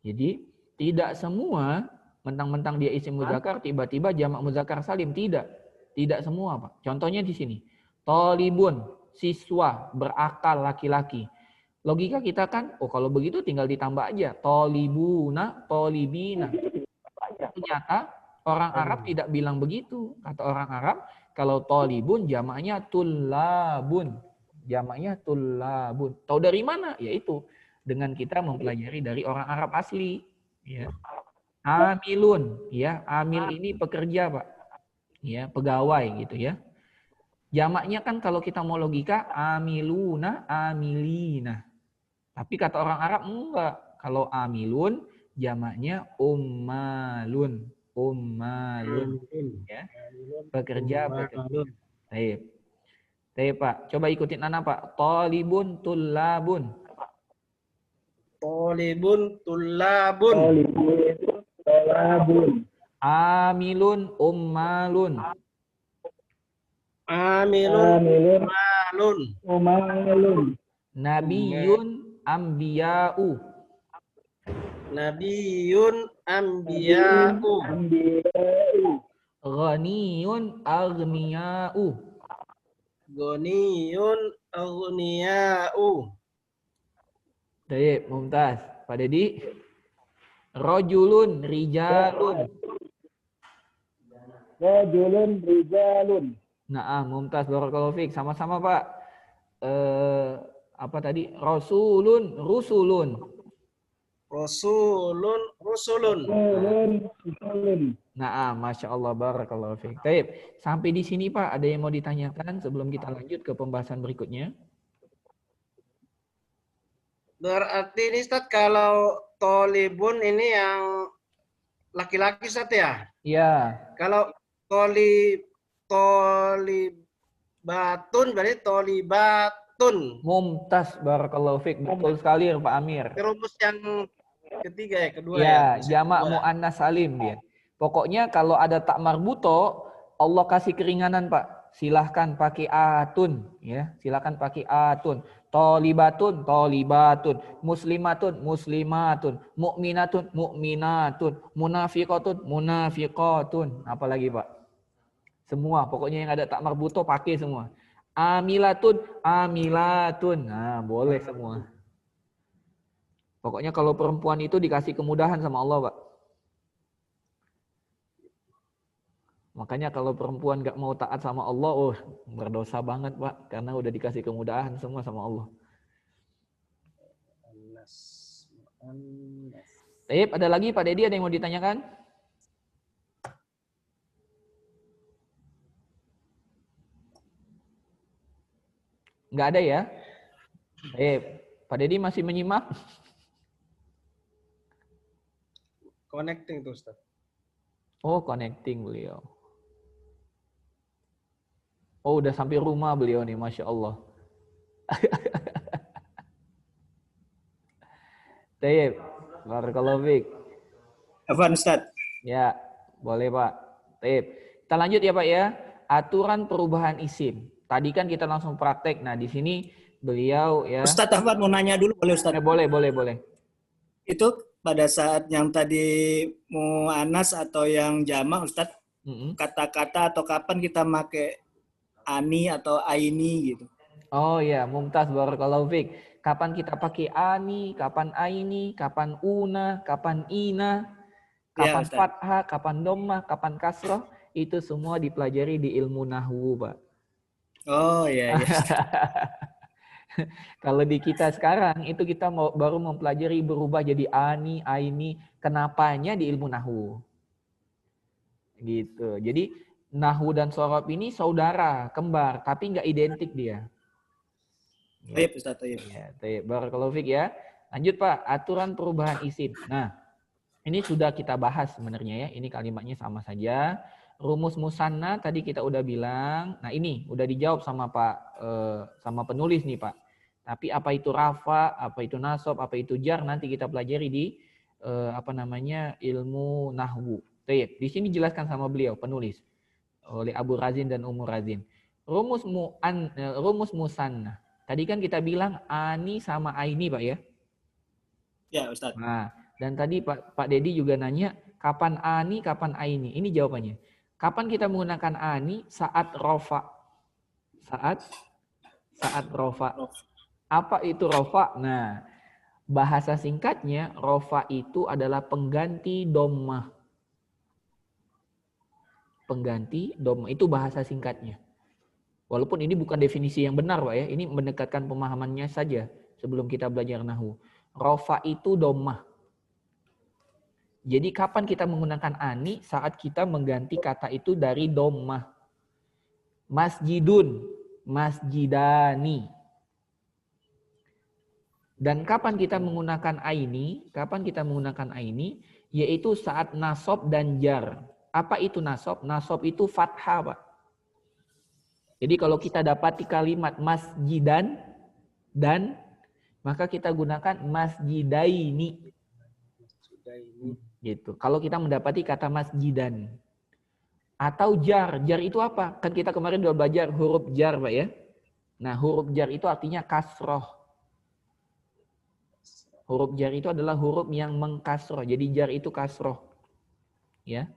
Jadi tidak semua mentang-mentang dia isim muzakkar tiba-tiba jamak muzakkar salim, tidak. Tidak semua, Pak. Contohnya di sini. Thalibun, siswa, berakal laki-laki. Logika kita kan, kalau begitu tinggal ditambah aja. Thalibuna, thalibina. Ternyata orang Arab tidak bilang begitu. Kata orang Arab, kalau thalibun jamaknya tullabun. Jamaknya tullabun. Tahu dari mana? Yaitu dengan kita mempelajari dari orang Arab asli. Ya. Amilun, ya, amil ini pekerja Pak, ya, pegawai gitu ya. Jamaknya kan kalau kita mau logika amiluna, amilina. Tapi kata orang Arab enggak. Kalau amilun jamaknya ummalun, ummalun, ya, pekerja, pekerja. Baik Pak, coba ikutin Nana Pak. Talibun, tullabun. Tolibun, tulabun. Amilun, ummalun. Amilun, umalun. Nabiyun, ambiya'u. Nabiyun, ambiya'u. Ghaniyun, aghniya'u. Goniyun, aghniya'u. Baik, Mumtaz. Pak Dedi. Rojulun, rijalun. Rajulun rijalun. Nah, Mumtaz, barakallahu fiik. Sama-sama, Pak. Apa tadi? Rasulun, rusulun. Rasulun, rusulun. Rusulun. Nah, Masya Allah, barakallahu fiik. Baik, sampai di sini Pak, ada yang mau ditanyakan sebelum kita lanjut ke pembahasan berikutnya? Berarti ini Ustaz, kalau tolibun ini yang laki-laki Ustaz ya? Iya. Kalau tolibatun berarti tolibatun. Mumtaz, barakallahu fiik. Betul sekali Pak Amir. Rumus yang ketiga ya, kedua Ya, ya. jamak muannas salim dia. Pokoknya kalau ada tak marbuto, Allah kasih keringanan Pak. silahkan pakai atun, ya. Silahkan pakai atun. Tolibatun, tolibatun. Muslimatun, muslimatun. Mukminatun, mukminatun. Munafiqatun, munafiqatun. Apalagi Pak? Semua, pokoknya yang ada tak marbuto pakai semua. Amilatun, amilatun. Nah, boleh semua. Pokoknya kalau perempuan itu dikasih kemudahan sama Allah, Pak. Makanya kalau perempuan nggak mau taat sama Allah, oh berdosa banget, Pak. Karena udah dikasih kemudahan semua sama Allah. Baik, ada lagi Pak Dedi, ada yang mau ditanyakan? Nggak ada ya? Baik, Pak Dedi masih menyimak? Connecting tuh Ustaz. Oh, connecting beliau. Oh, udah sampai rumah beliau nih, Masya Allah. Taib, barakallahu fiik. Afwan Ustaz. Ya, boleh Pak. Taib. Kita lanjut ya Pak ya. Aturan perubahan isim. Tadi kan kita langsung praktek. Nah, di sini beliau ya. Ustaz Afwan mau nanya dulu boleh Ustaz? Boleh. Itu pada saat yang tadi mu'anas atau yang jamak Ustaz, kata-kata atau kapan kita pakai ani atau aini gitu. Oh ya, mumtaz, barakallahu fiik. Kapan kita pakai ani, kapan aini, kapan una, kapan ina, kapan Ya, fathah, kapan dhammah, kapan kasrah, itu semua dipelajari di ilmu nahwu, Pak. Oh iya. Kalau di kita sekarang itu kita baru mempelajari berubah jadi ani, aini, kenapanya di ilmu nahwu. Gitu. Jadi nahwu dan shorof ini saudara, kembar, tapi nggak identik dia. Baik Ustaz. Ya, barakallahu fiik ya. Lanjut Pak, aturan perubahan isim. Nah, ini sudah kita bahas sebenarnya ya. Ini kalimatnya sama saja. Rumus musanna tadi kita udah bilang. Nah, ini udah dijawab sama Pak sama penulis nih, Pak. Tapi apa itu rafa, apa itu nasab, apa itu jar nanti kita pelajari di ilmu nahwu. Baik, di sini dijelaskan sama beliau penulis oleh Abu Razin dan Ummu Razin. Rumus musanna. Tadi kan kita bilang ani sama aini, Pak ya? Ya, Ustaz. Nah, dan tadi Pak Dedi juga nanya, kapan ani, kapan aini? Ini jawabannya. Kapan kita menggunakan ani? Saat rofa. Saat rofa. Apa itu rofa? Nah, bahasa singkatnya, rofa itu adalah pengganti dhammah. Pengganti dhammah, itu bahasa singkatnya. Walaupun ini bukan definisi yang benar, Pak ya. Ini mendekatkan pemahamannya saja sebelum kita belajar nahwu. Rofa itu dhammah. Jadi kapan kita menggunakan ani? Saat kita mengganti kata itu dari dhammah. Masjidun, masjidani. Dan kapan kita menggunakan aini? Kapan kita menggunakan aini? Yaitu saat nasab dan jar. Apa itu nasab? Nasab itu fathah, Pak. Jadi kalau kita dapati kalimat masjidan dan maka kita gunakan masjidaini. Gitu. Kalau kita mendapati kata masjidan. Atau jar. Jar itu apa? Kan kita kemarin sudah belajar huruf jar, Pak ya. Nah, huruf jar itu artinya kasroh. Huruf jar itu adalah huruf yang mengkasroh. Jadi jar itu kasroh. Ya.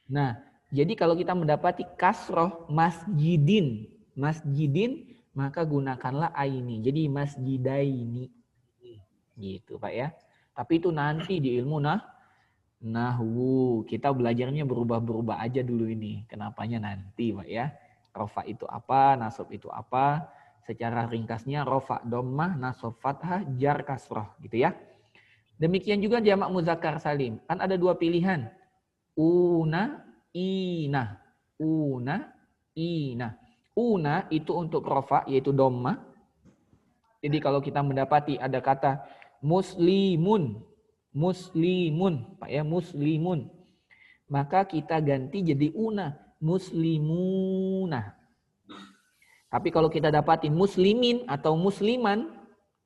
Nah, jadi kalau kita mendapati kasroh masjidin, maka gunakanlah aini. Jadi masjidaini. Gitu Pak ya. Tapi itu nanti di ilmu nahwu. Kita belajarnya berubah-berubah aja dulu ini. Kenapanya nanti Pak ya. Rofa itu apa, nasab itu apa. Secara ringkasnya rofa dhammah, nasab fathah, jar kasroh. Gitu ya. Demikian juga jamak muzakkar salim. Kan ada dua pilihan. Una, ina. Una, ina. Una itu untuk rofa, yaitu dhammah. Jadi kalau kita mendapati ada kata muslimun, Pak ya, muslimun. Maka kita ganti jadi una, muslimuna. Tapi kalau kita dapatin muslimin atau musliman,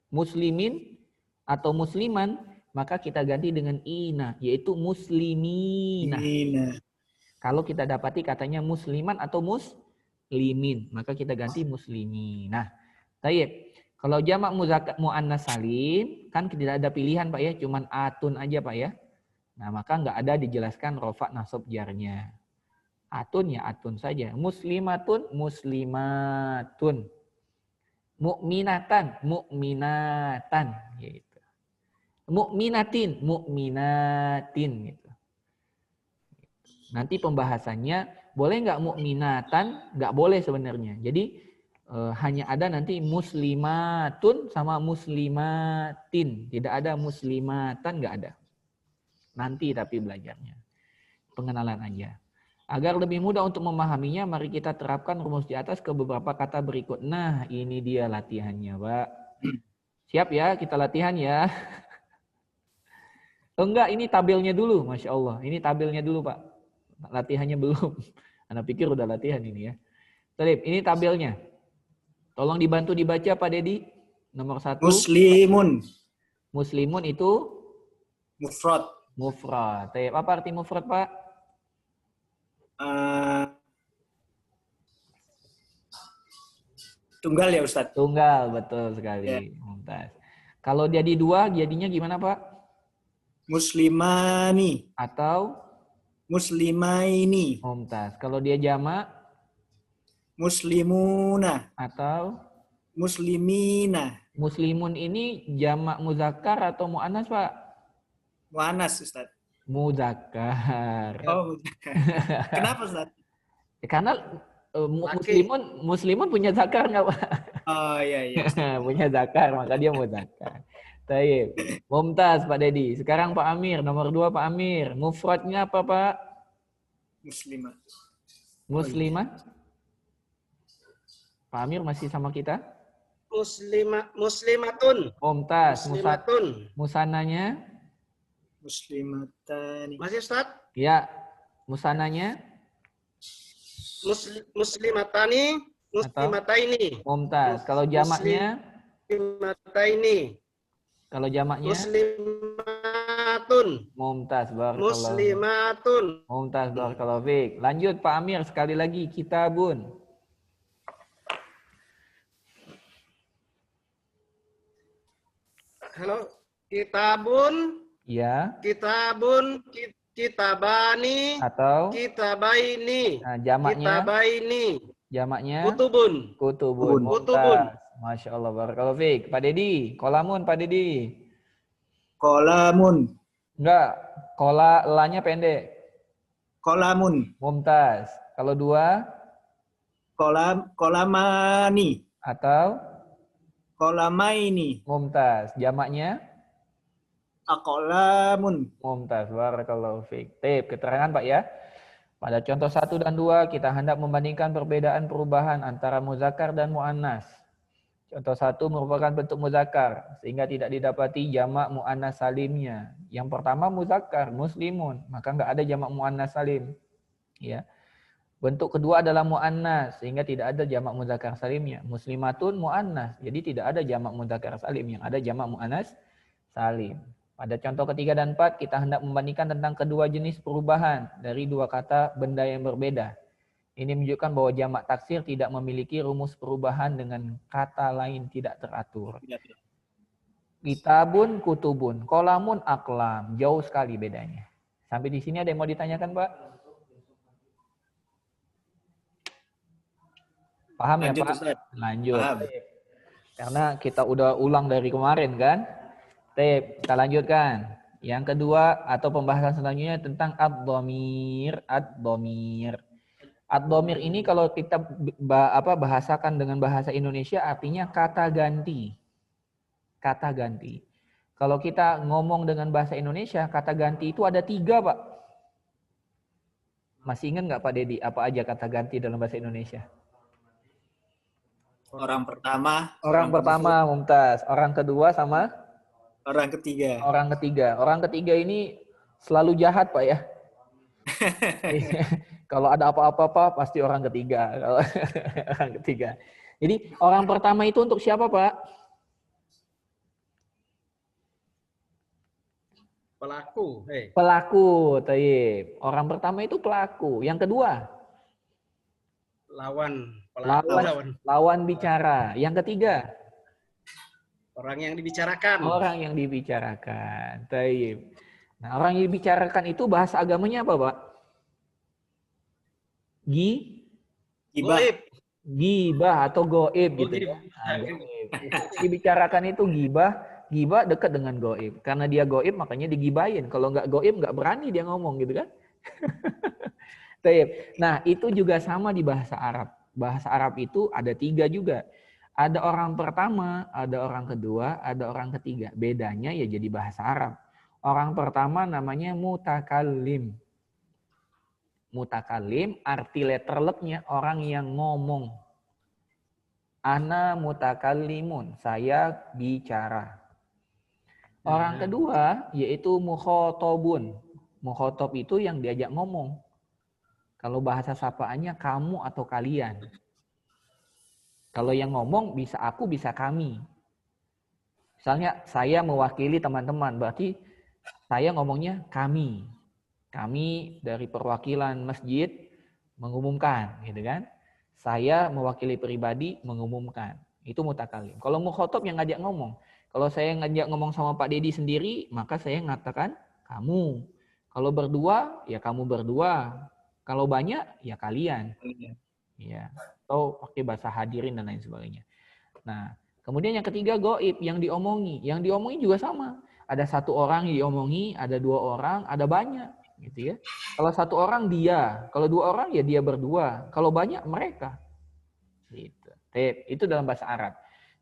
muslimin atau musliman, maka kita ganti dengan ina, yaitu muslimina. Kalau kita dapati katanya musliman atau muslimin. Maka kita ganti muslimi. Nah, tayyib. Kalau jamak muannas salim kan tidak ada pilihan Pak ya, cuman atun aja Pak ya. Nah, maka nggak ada dijelaskan rofa nasab jarnya. Atun ya atun saja. Muslimatun muslimatun. Mukminatan mukminatan gitu. Mukminatin mukminatin gitu. Nanti pembahasannya boleh nggak mukminatan? Nggak boleh sebenarnya. Jadi hanya ada nanti muslimatun sama muslimatin. Tidak ada muslimatan, nggak ada. Nanti tapi belajarnya. Pengenalan aja. Agar lebih mudah untuk memahaminya, mari kita terapkan rumus di atas ke beberapa kata berikut. Nah, ini dia latihannya, Pak. Siap ya, kita latihan ya. Oh enggak, ini tabelnya dulu, Masya Allah. Ini tabelnya dulu, Pak. Latihannya belum. Anda pikir udah latihan ini ya. Talib, ini tabelnya. Tolong dibantu dibaca, Pak Dedi. Nomor 1. Muslimun. Muslimun itu? Mufrad. Mufrad. Talib, apa arti mufrad, Pak? Tunggal ya Ustadz? Tunggal, betul sekali. Ya. Mumtaz. Kalau jadi 2, jadinya gimana Pak? Muslimani. Atau? Muslimaini. Mumtaz. Kalau dia jamak? Muslimuna. Atau? Muslimina. Muslimun ini jamak muzakkar atau muannas Pak? Muannas Ustadz. Muzakkar. Oh, kenapa Ustaz? Karena muslimun punya zakar nggak Pak? Oh iya. Punya zakar, maka dia muzakkar. Taib. Mumtaz Pak Dedi. Sekarang Pak Amir, nomor 2 Pak Amir. Mufradnya apa Pak? Muslimah. Muslimah? Pak Amir masih sama kita? Muslimatun. Mumtaz. Muslimatun. Musananya? Muslimatani. Masih Ustaz? Ya. Musananya? Muslimatani. Muslimataini. Mumtaz. Kalau jamaknya? Muslimataini. Kalau jamaknya? Muslimatun. Mumtaz. Muslimatun. Mumtaz. Barakallahu fiik. Lanjut Pak Amir sekali lagi. Kitabun. Halo. Kitabun. Ya. Kitabun, kitabani, Atau kitabaini, jamaknya? kitabaini, Jamaknya? kutubun. Kutubun. Kutubun. Masya Allah. Barakallahu fiik. Pak Dedi. Kolamun Pak Dedi. Kolamun. Enggak. Kola lanya pendek. Kolamun. Mumtaz. Kalau 2? Kolamani. Atau? Kolamaini. Mumtaz. Jamaknya? Akolamun. Mumtaz. Barakallahu fiik. Tip, keterangan Pak ya. Pada contoh 1 dan 2 kita hendak membandingkan perbedaan perubahan antara muzakkar dan muannas. Contoh 1 merupakan bentuk muzakkar sehingga tidak didapati jamak muannas salimnya. Yang pertama muzakkar, muslimun, maka enggak ada jamak muannas salim. Ya. Bentuk kedua adalah muannas sehingga tidak ada jamak muzakkar salimnya. Muslimatun muannas, jadi tidak ada jamak muzakkar salim, yang ada jamak muannas salim. Pada contoh ketiga dan 4, kita hendak membandingkan tentang kedua jenis perubahan dari 2 kata benda yang berbeda. Ini menunjukkan bahwa jamak taksir tidak memiliki rumus perubahan dengan kata lain tidak teratur. Kitabun, kutubun, kolamun, aklam. Jauh sekali bedanya. Sampai di sini ada yang mau ditanyakan, Pak? Paham ya, Pak? Lanjut. Paham. Karena kita udah ulang dari kemarin, kan? Kita lanjutkan. Yang kedua atau pembahasan selanjutnya tentang ad-dhamir. Ad-dhamir. Ad-dhamir ini kalau kita bahasakan dengan bahasa Indonesia artinya kata ganti. Kata ganti. Kalau kita ngomong dengan bahasa Indonesia, kata ganti itu ada 3, Pak. Masih ingat nggak Pak Dedi apa aja kata ganti dalam bahasa Indonesia? Orang pertama. Orang pertama, Mumtaz. Orang kedua sama? Orang ketiga. Orang ketiga. Orang ketiga ini selalu jahat, Pak ya. Kalau ada apa-apa pasti orang ketiga. Orang ketiga. Jadi orang pertama itu untuk siapa, Pak? Pelaku. Pelaku, Taib. Orang pertama itu pelaku. Yang kedua? lawan, Lawan bicara. Yang ketiga, orang yang dibicarakan. orang yang dibicarakan. Taib. Nah, orang yang dibicarakan itu bahasa agamanya apa, Pak? Gibah. Goib. Gibah atau goib gitu ya. Goib. Nah, goib. Yang dibicarakan itu gibah. Gibah dekat dengan goib. Karena dia goib makanya digibahin. Kalau nggak goib nggak berani dia ngomong gitu kan. Taib. Nah, itu juga sama di bahasa Arab. Bahasa Arab itu ada 3 juga. Ada orang pertama, ada orang kedua, ada orang ketiga. Bedanya ya jadi bahasa Arab. Orang pertama namanya mutakallim. Mutakallim arti letterletnya orang yang ngomong. Ana mutakallimun, saya bicara. Orang kedua yaitu mukhotobun. Mukhotob itu yang diajak ngomong. Kalau bahasa sapaannya kamu atau kalian. Kalau yang ngomong bisa aku, bisa kami. Misalnya saya mewakili teman-teman, berarti saya ngomongnya kami. Kami dari perwakilan masjid mengumumkan, gitu kan? Saya mewakili pribadi mengumumkan. Itu mutakalim. Kalau mukhotob yang ngajak ngomong. Kalau saya ngajak ngomong sama Pak Dedi sendiri, maka saya mengatakan kamu. Kalau berdua, ya kamu berdua. Kalau banyak, ya kalian. Ya. Atau pakai bahasa hadirin dan lain sebagainya. Nah, kemudian yang ketiga goib, yang diomongi. Yang diomongi juga sama. Ada 1 orang yang diomongi, ada 2 orang, ada banyak. Gitu ya. Kalau 1 orang dia, kalau 2 orang ya dia berdua. Kalau banyak mereka. Gitu. Itu dalam bahasa Arab.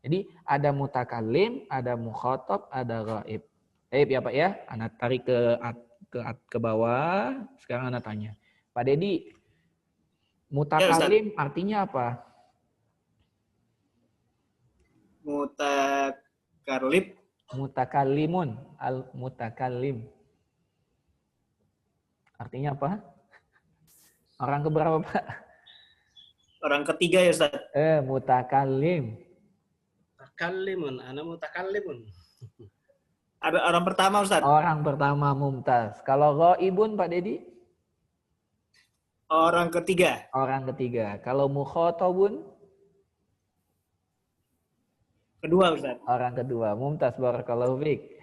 Jadi ada mutakalim, ada mukhotob, ada ghaib. Ya Pak ya. Anak tarik ke bawah. Sekarang anak tanya. Pak Dedi, mutakalim artinya apa? Mutakarlib. Mutakalimun, al-mutakalim. Artinya apa? Orang keberapa, Pak? Orang ketiga ya Ustaz. Mutakalim. Mutakallimun, ana mutakallimun. Ada orang pertama Ustaz. Orang pertama mumtaz. Kalau ghaibun Pak Dedi? Orang ketiga. Orang ketiga. Kalau mukhotobun? Kedua Ustaz. Orang kedua. Mumtaz, barakallahu fiik.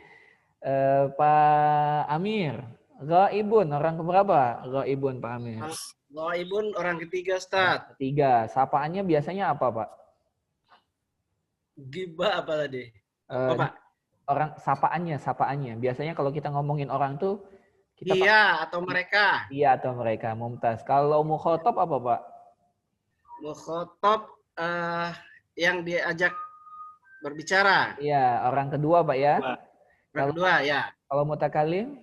Pak Amir, ghaibun orang keberapa? Ghaibun Pak Amir. Ghaibun orang ketiga, Ustaz. Ketiga. Sapaannya biasanya apa, Pak? Gibah apa tadi? Apa, Pak? Orang sapaannya. Biasanya kalau kita ngomongin orang tuh kita Iya atau mereka. Iya atau mereka, mumtaz. Kalau mukhotob apa, Pak? Mukhotob yang diajak berbicara. Iya, orang kedua, Pak ya. Orang kedua, ya. Kalau mutakalim?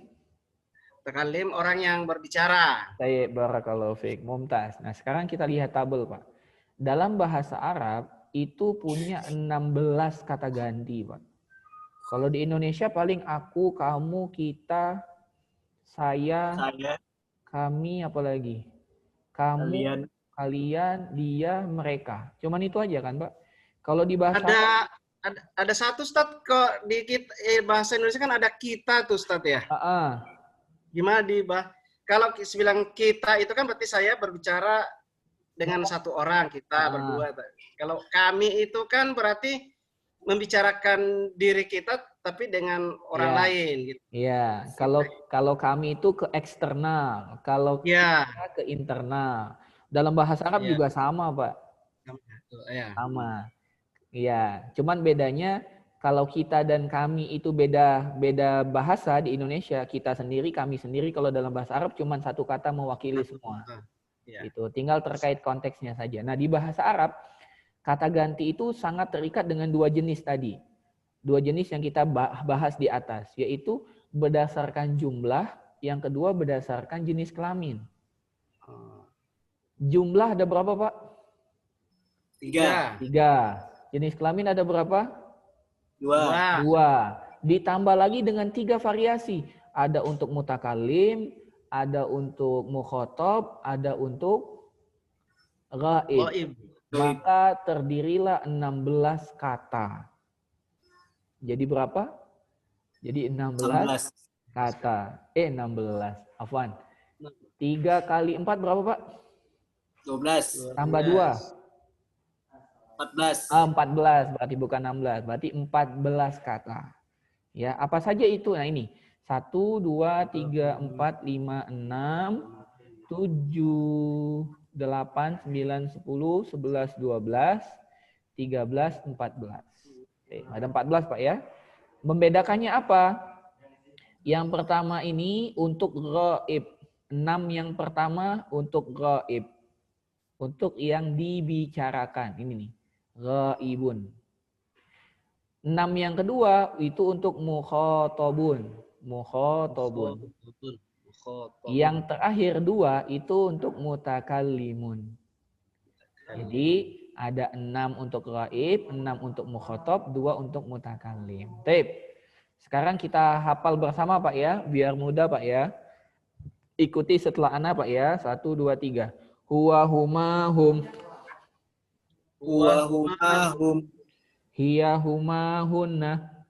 Mutakalim orang yang berbicara. Baik, barakallahu fiik, mumtaz. Nah, sekarang kita lihat tabel, Pak. Dalam bahasa Arab itu punya 16 kata ganti, Pak. Kalau di Indonesia paling aku, kamu, kita, saya, kami, apalagi? Kamu, kalian, dia, mereka. Cuman itu aja kan, Pak? Kalau di bahasa ada satu, Ustaz, kok di bahasa Indonesia kan ada kita tuh, Ustaz ya. Gimana kalau bilang kita itu kan berarti saya berbicara dengan 1 orang, kita berdua. Kalau kami itu kan berarti membicarakan diri kita tapi dengan orang lain gitu. Iya, kalau kami itu ke eksternal, kalau kita ke internal. Dalam bahasa Arab juga sama, Pak. Sama. Iya, cuman bedanya kalau kita dan kami itu beda bahasa di Indonesia, kita sendiri, kami sendiri. Kalau dalam bahasa Arab cuman 1 kata mewakili semua. Itu tinggal terkait konteksnya saja. Nah, di bahasa Arab kata ganti itu sangat terikat dengan 2 jenis tadi. 2 jenis yang kita bahas di atas, yaitu berdasarkan jumlah, yang kedua berdasarkan jenis kelamin. Jumlah ada berapa, Pak? 3. Jenis kelamin ada berapa? 2. Ditambah lagi dengan 3 variasi. Ada untuk mutakalim, ada untuk mukhotob, ada untuk ghaib. Maka terdirilah 16 kata. Jadi berapa? Jadi 16 kata. 16. Afwan. 3 kali 4 berapa, Pak? 12. Tambah 2. 14. 14, berarti bukan 16. Berarti 14 kata. Ya, apa saja itu? Nah ini. 1, 2, 3, 4, 5, 6, 7, 8, 9, 10, 11, 12, 13, 14. Oke, ada 14 Pak ya. Membedakannya apa? Yang pertama ini untuk ghaib. 6 yang pertama untuk ghaib. Untuk yang dibicarakan. Ini nih. Ghaibun. 6 yang kedua itu untuk mukhatabun. Mukhatabun. Yang terakhir 2 itu untuk mutakallimun. Jadi ada 6 untuk ghaib, 6 untuk mukhatab, 2 untuk mutakallim. Baik. Sekarang kita hafal bersama Pak ya, biar mudah Pak ya. Ikuti setelah ana Pak ya. 1, 2, 3. Huwa huma hum. Huwa huma hum. Hiya huma hunna.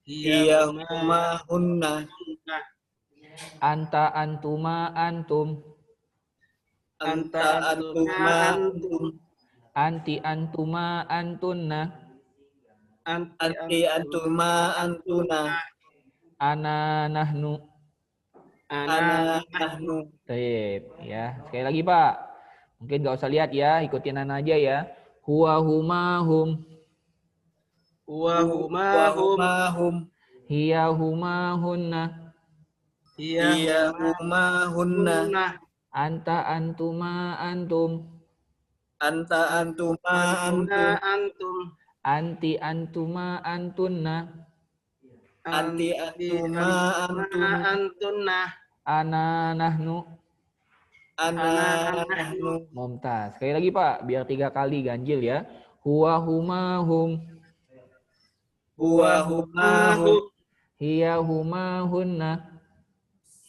Hiya huma hunna. Anta antuma antum. Anta antuma antum. Anti antuma antunna. Anti antuma antuna. Ana nahnu. Ana nahnu. Baik, ya. Sekali lagi Pak. Mungkin nggak usah lihat ya, ikutin ana aja ya. Huwa huma hum. Huwa huma hum. Hiya huma hunna. Hiya huma hunna. Anta antuma antum. Anta antuma antum. Anti antuma antunna. Anti antuma antunna. Ana nahnu. Ana nahnu. Mumtaz. Sekali lagi Pak, biar 3 kali ganjil ya. Huwa huma hum. Huwa huma hum. Hiya huma hunna.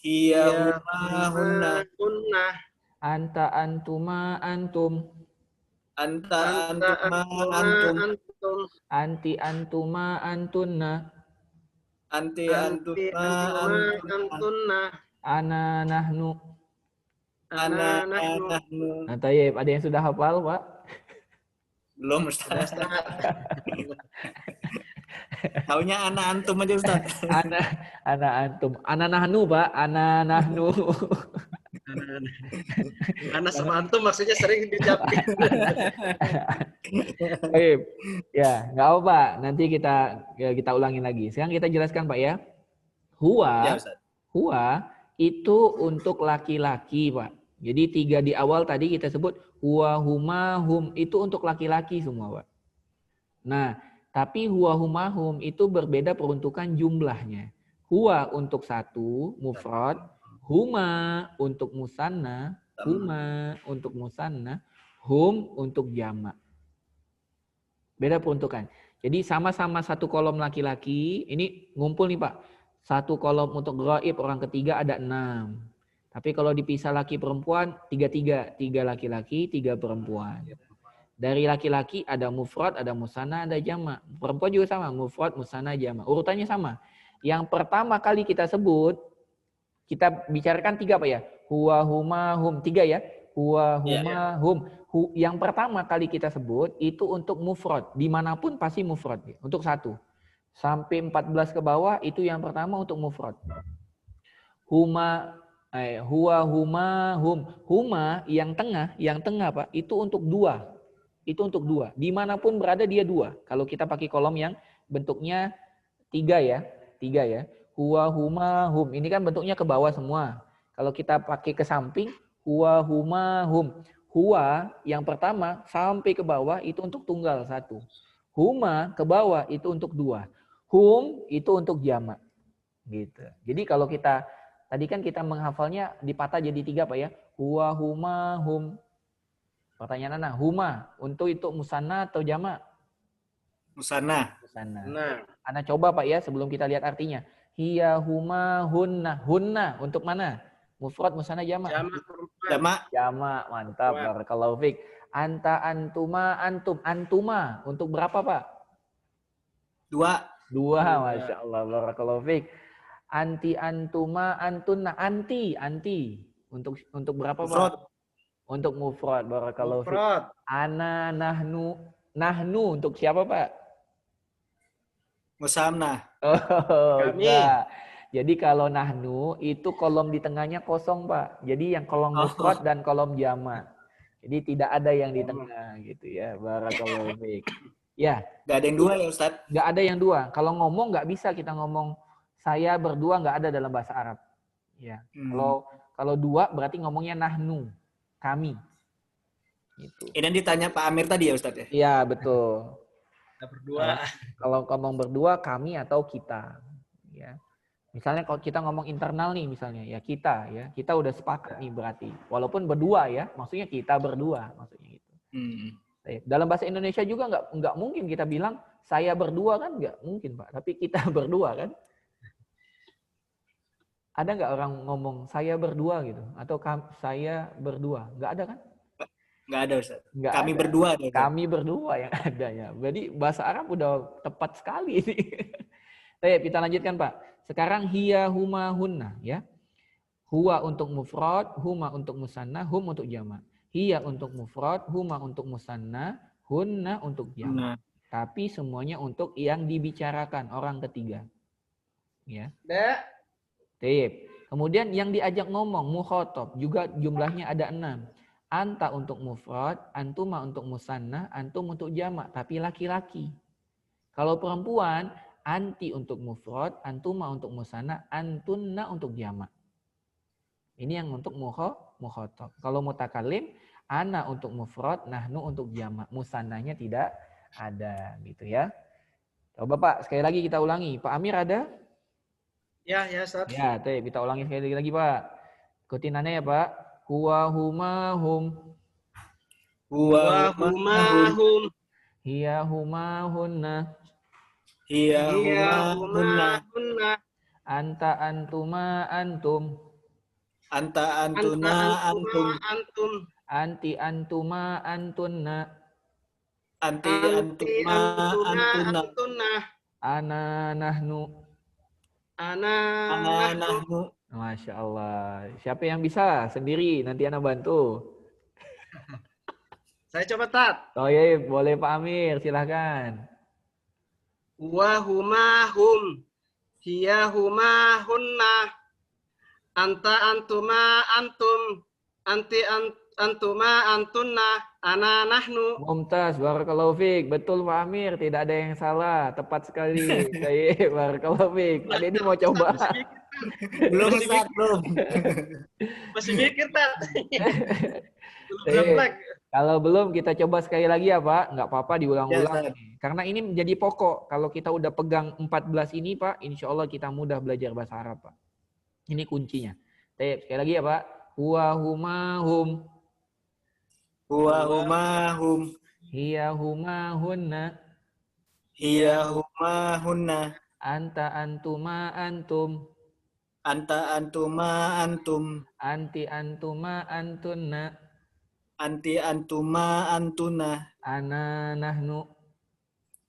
Hiya huma hunna. Anta antuma antum. Anta antuma antum. Anti antuma antunna. Anti antuma antunna. Ana nahnu. Ana nahnu. Nah, tayyib, ada yang sudah hafal, Pak? Belum, Ustaz. Taunya ana antum aja, Ustaz. Ana antum. Ana nahnu, Pak. Ana nahnu. Ana sama antum maksudnya sering dijawabin. Baik. Ya, nggak apa Pak. Nanti kita ulangin lagi. Sekarang kita jelaskan Pak ya. Huwa, huwa itu untuk laki-laki Pak. Jadi 3 di awal tadi kita sebut huwa huma hum itu untuk laki-laki semua Pak. Nah, tapi huwa huma hum itu berbeda peruntukan jumlahnya. Huwa untuk 1 mufrad, huma untuk musanna, huma untuk musanna, hum untuk jamak. Beda peruntukan. Jadi sama-sama 1 kolom laki-laki, ini ngumpul nih Pak. 1 kolom untuk ghaib orang ketiga ada 6. Tapi kalau dipisah laki perempuan 3 laki-laki, 3 perempuan. Dari laki-laki ada mufrad, ada musanna, ada jamak. Perempuan juga sama, mufrad, musanna, jamak. Urutannya sama. Yang pertama kali kita sebut, kita bicarakan 3 Pak ya. Huwa huma hum 3 ya. Huwa huma hum. Yang pertama kali kita sebut itu untuk mufrad. Dimanapun pasti mufrad. Untuk 1. Sampai 14 ke bawah itu yang pertama untuk mufrad. Huwa huma hum. Huma yang tengah Pak, itu untuk 2. Itu untuk 2. Dimanapun berada dia 2. Kalau kita pakai kolom yang bentuknya 3 ya. 3 ya. Huwa huma hum. Ini kan bentuknya ke bawah semua. Kalau kita pakai ke samping, huwa huma hum. Huwa yang pertama sampai ke bawah itu untuk tunggal 1. Huma ke bawah itu untuk 2. Hum itu untuk jamak. Gitu. Jadi kalau kita tadi kan kita menghafalnya dipatah jadi 3 Pak ya. Huwa huma hum. Pertanyaan Ana, huma untuk itu musanna atau jamak? Musanna. Musanna. Nah, Ana coba Pak ya sebelum kita lihat artinya. Hiya huma hunna. Hunna untuk mana? Mufrad, musanna, jamak? Jamak. Jamak, mantap. Barakallahu fiik. Anta antuma antum. Antuma untuk berapa Pak? 2. 2, Masya Allah. Barakallahu fiik. Anti antuma antunna. Anti untuk berapa Pak? Mufrad. Untuk mufrad, barakallahu fiik. Mufrad. Ana, nahnu. Nahnu untuk siapa, Pak? Musanna. Oh, Kami. enggak. Jadi kalau nahnu itu kolom di tengahnya kosong, Pak. Jadi yang kolom mufrad dan kolom jamak. Jadi tidak ada yang di tengah gitu ya. Barakallahu fiik. Ya. Nggak ada yang dua ya Ustaz? Nggak ada yang dua. Kalau ngomong nggak bisa kita ngomong saya berdua, nggak ada dalam bahasa Arab. Ya. Kalau dua berarti ngomongnya nahnu, kami. Gitu. Ini yang ditanya Pak Amir tadi ya Ustaz ya? Iya, betul. Kita berdua. Kalau ngomong berdua, kami atau kita. Ya. Misalnya kalau kita ngomong internal nih misalnya, ya kita udah sepakat nih berarti. Walaupun berdua ya, maksudnya kita berdua, maksudnya gitu. Dalam bahasa Indonesia juga nggak mungkin kita bilang saya berdua kan, nggak mungkin Pak. Tapi kita berdua kan. Ada nggak orang ngomong saya berdua gitu? Atau saya berdua? Nggak ada kan? Nggak ada Ustaz. Nggak Kami ada. berdua. Ustaz. Kami berdua yang ada ya. Jadi bahasa Arab udah tepat sekali ini. Baik, kita lanjutkan Pak. Sekarang hiya, huma, hunna ya. Huwa untuk mufrad, huma untuk musanna, hum untuk jamak. Hiya untuk mufrad, huma untuk musanna, hunna untuk jamak. Tapi semuanya untuk yang dibicarakan orang ketiga. Ya. Baik. Kemudian yang diajak ngomong mukhatab juga jumlahnya ada 6. Anta untuk mufrad, antuma untuk musanna, antum untuk jamak, tapi laki-laki. Kalau perempuan anti untuk mufrad, antuma untuk musanna, antunna untuk jamak. Ini yang untuk mukhatab. Kalau mutakalim, ana untuk mufrad, nahnu untuk jamak. Musannahnya tidak ada gitu ya. Coba Pak, sekali lagi kita ulangi. Pak Amir ada? Ya, Ustaz. Ya, kita ulangi sekali lagi Pak. Ikutin aneh ya Pak. Huwa huma hum. Huwa huma hum. Hiya huma hunna. Hiya huma hunna. Anta antuma antum. Anta antuna antum. Anti antuma antunna. Anti antuma antunna. Ana nahnu. Ana nahnu. Masya Allah. Siapa yang bisa? Sendiri. Nanti Ana bantu. Saya coba Tat. Oh iya, boleh Pak Amir. Silahkan. Wa huma hum. Hiya huma hunna. Anta antuma antum. Anti antuma antunna. Ana nahnu. Mumtaz, barakallahu fiik. Betul Pak Amir, tidak ada yang salah. Tepat sekali. Baik, barakallahu fiik. Pak Dedi mau coba. Belum Ustaz, belum. Masih mikir Tat. Belum. Kalau belum kita coba sekali lagi ya Pak. Nggak apa-apa diulang-ulang. Ya, karena ini menjadi pokok. Kalau kita udah pegang 14 ini Pak, insya Allah kita mudah belajar bahasa Arab Pak. Ini kuncinya. Sekali lagi ya Pak. Huwa huma hum. Huwa huma hum. Hiya huma hunna. Hiya huma hunna. Anta antuma antum. Anta antuma antum. Anti antuma antunna. Anti antuma antuna. Ana nahnu.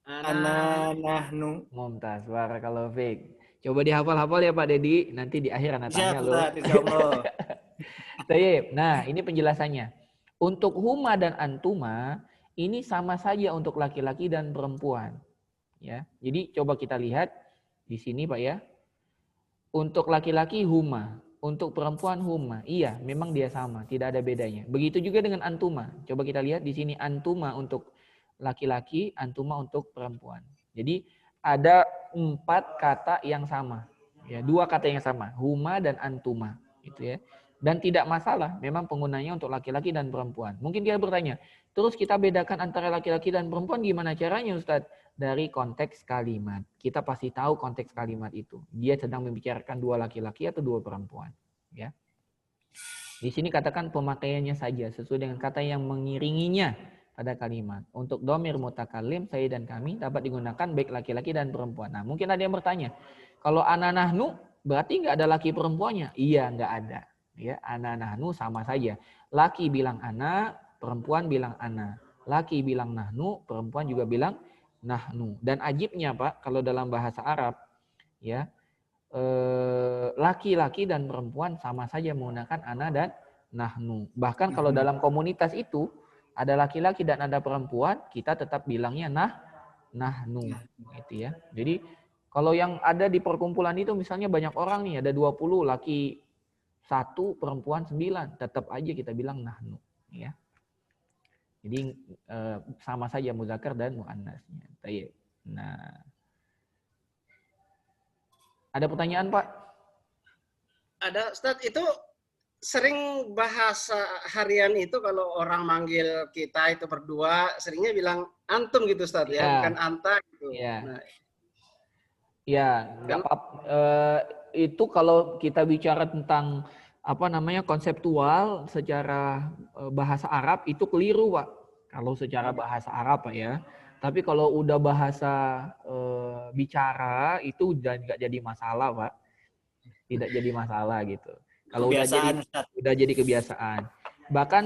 Ana nahnu. Mumtaz, barakallahu fiik. Coba dihafal-hafal ya Pak Dedi. Nanti di akhir anak tanya loh. Nah, ini penjelasannya. Untuk huma dan antuma ini sama saja untuk laki-laki dan perempuan. Ya. Jadi coba kita lihat di sini Pak ya. Untuk laki-laki huma, untuk perempuan huma. Iya, memang dia sama, tidak ada bedanya. Begitu juga dengan antuma. Coba kita lihat di sini antuma untuk laki-laki, antuma untuk perempuan. Jadi ada 4 kata yang sama. Ya, 2 kata yang sama, huma dan antuma, gitu ya. Dan tidak masalah, memang penggunanya untuk laki-laki dan perempuan. Mungkin dia bertanya, terus kita bedakan antara laki-laki dan perempuan gimana caranya Ustadz? Dari konteks kalimat. Kita pasti tahu konteks kalimat itu. Dia sedang membicarakan 2 laki-laki atau 2 perempuan. Ya. Di sini katakan pemakaiannya saja sesuai dengan kata yang mengiringinya pada kalimat. Untuk domir mutakalim, saya dan kami dapat digunakan baik laki-laki dan perempuan. Nah, mungkin ada yang bertanya, kalau ana nahnu berarti nggak ada laki perempuannya? Iya, nggak ada. Ya, ana nahnu sama saja. Laki bilang ana, perempuan bilang ana. Laki bilang nahnu, perempuan juga bilang nahnu. Dan ajibnya Pak, kalau dalam bahasa Arab, ya laki-laki dan perempuan sama saja menggunakan ana dan nahnu. Bahkan kalau dalam komunitas itu ada laki-laki dan ada perempuan, kita tetap bilangnya nahnu gitu ya. Jadi kalau yang ada di perkumpulan itu misalnya banyak orang nih, ada 20, laki 1, perempuan 9, tetap aja kita bilang nahnu ya. Jadi sama saja muzakkar dan muannasnya. Baik. Nah. Ada pertanyaan, Pak? Ada, Ustaz. Itu sering bahasa harian itu kalau orang manggil kita itu berdua, seringnya bilang antum gitu, Ustaz, ya, bukan anta gitu. Iya. Nah. Ya, nggak apa-apa. Itu kalau kita bicara tentang konseptual secara bahasa Arab itu keliru, Pak. Kalau secara bahasa Arab, Pak ya. Tapi kalau udah bahasa bicara itu udah nggak jadi masalah, Pak. Tidak jadi masalah gitu. Kalau udah jadi kebiasaan. Bahkan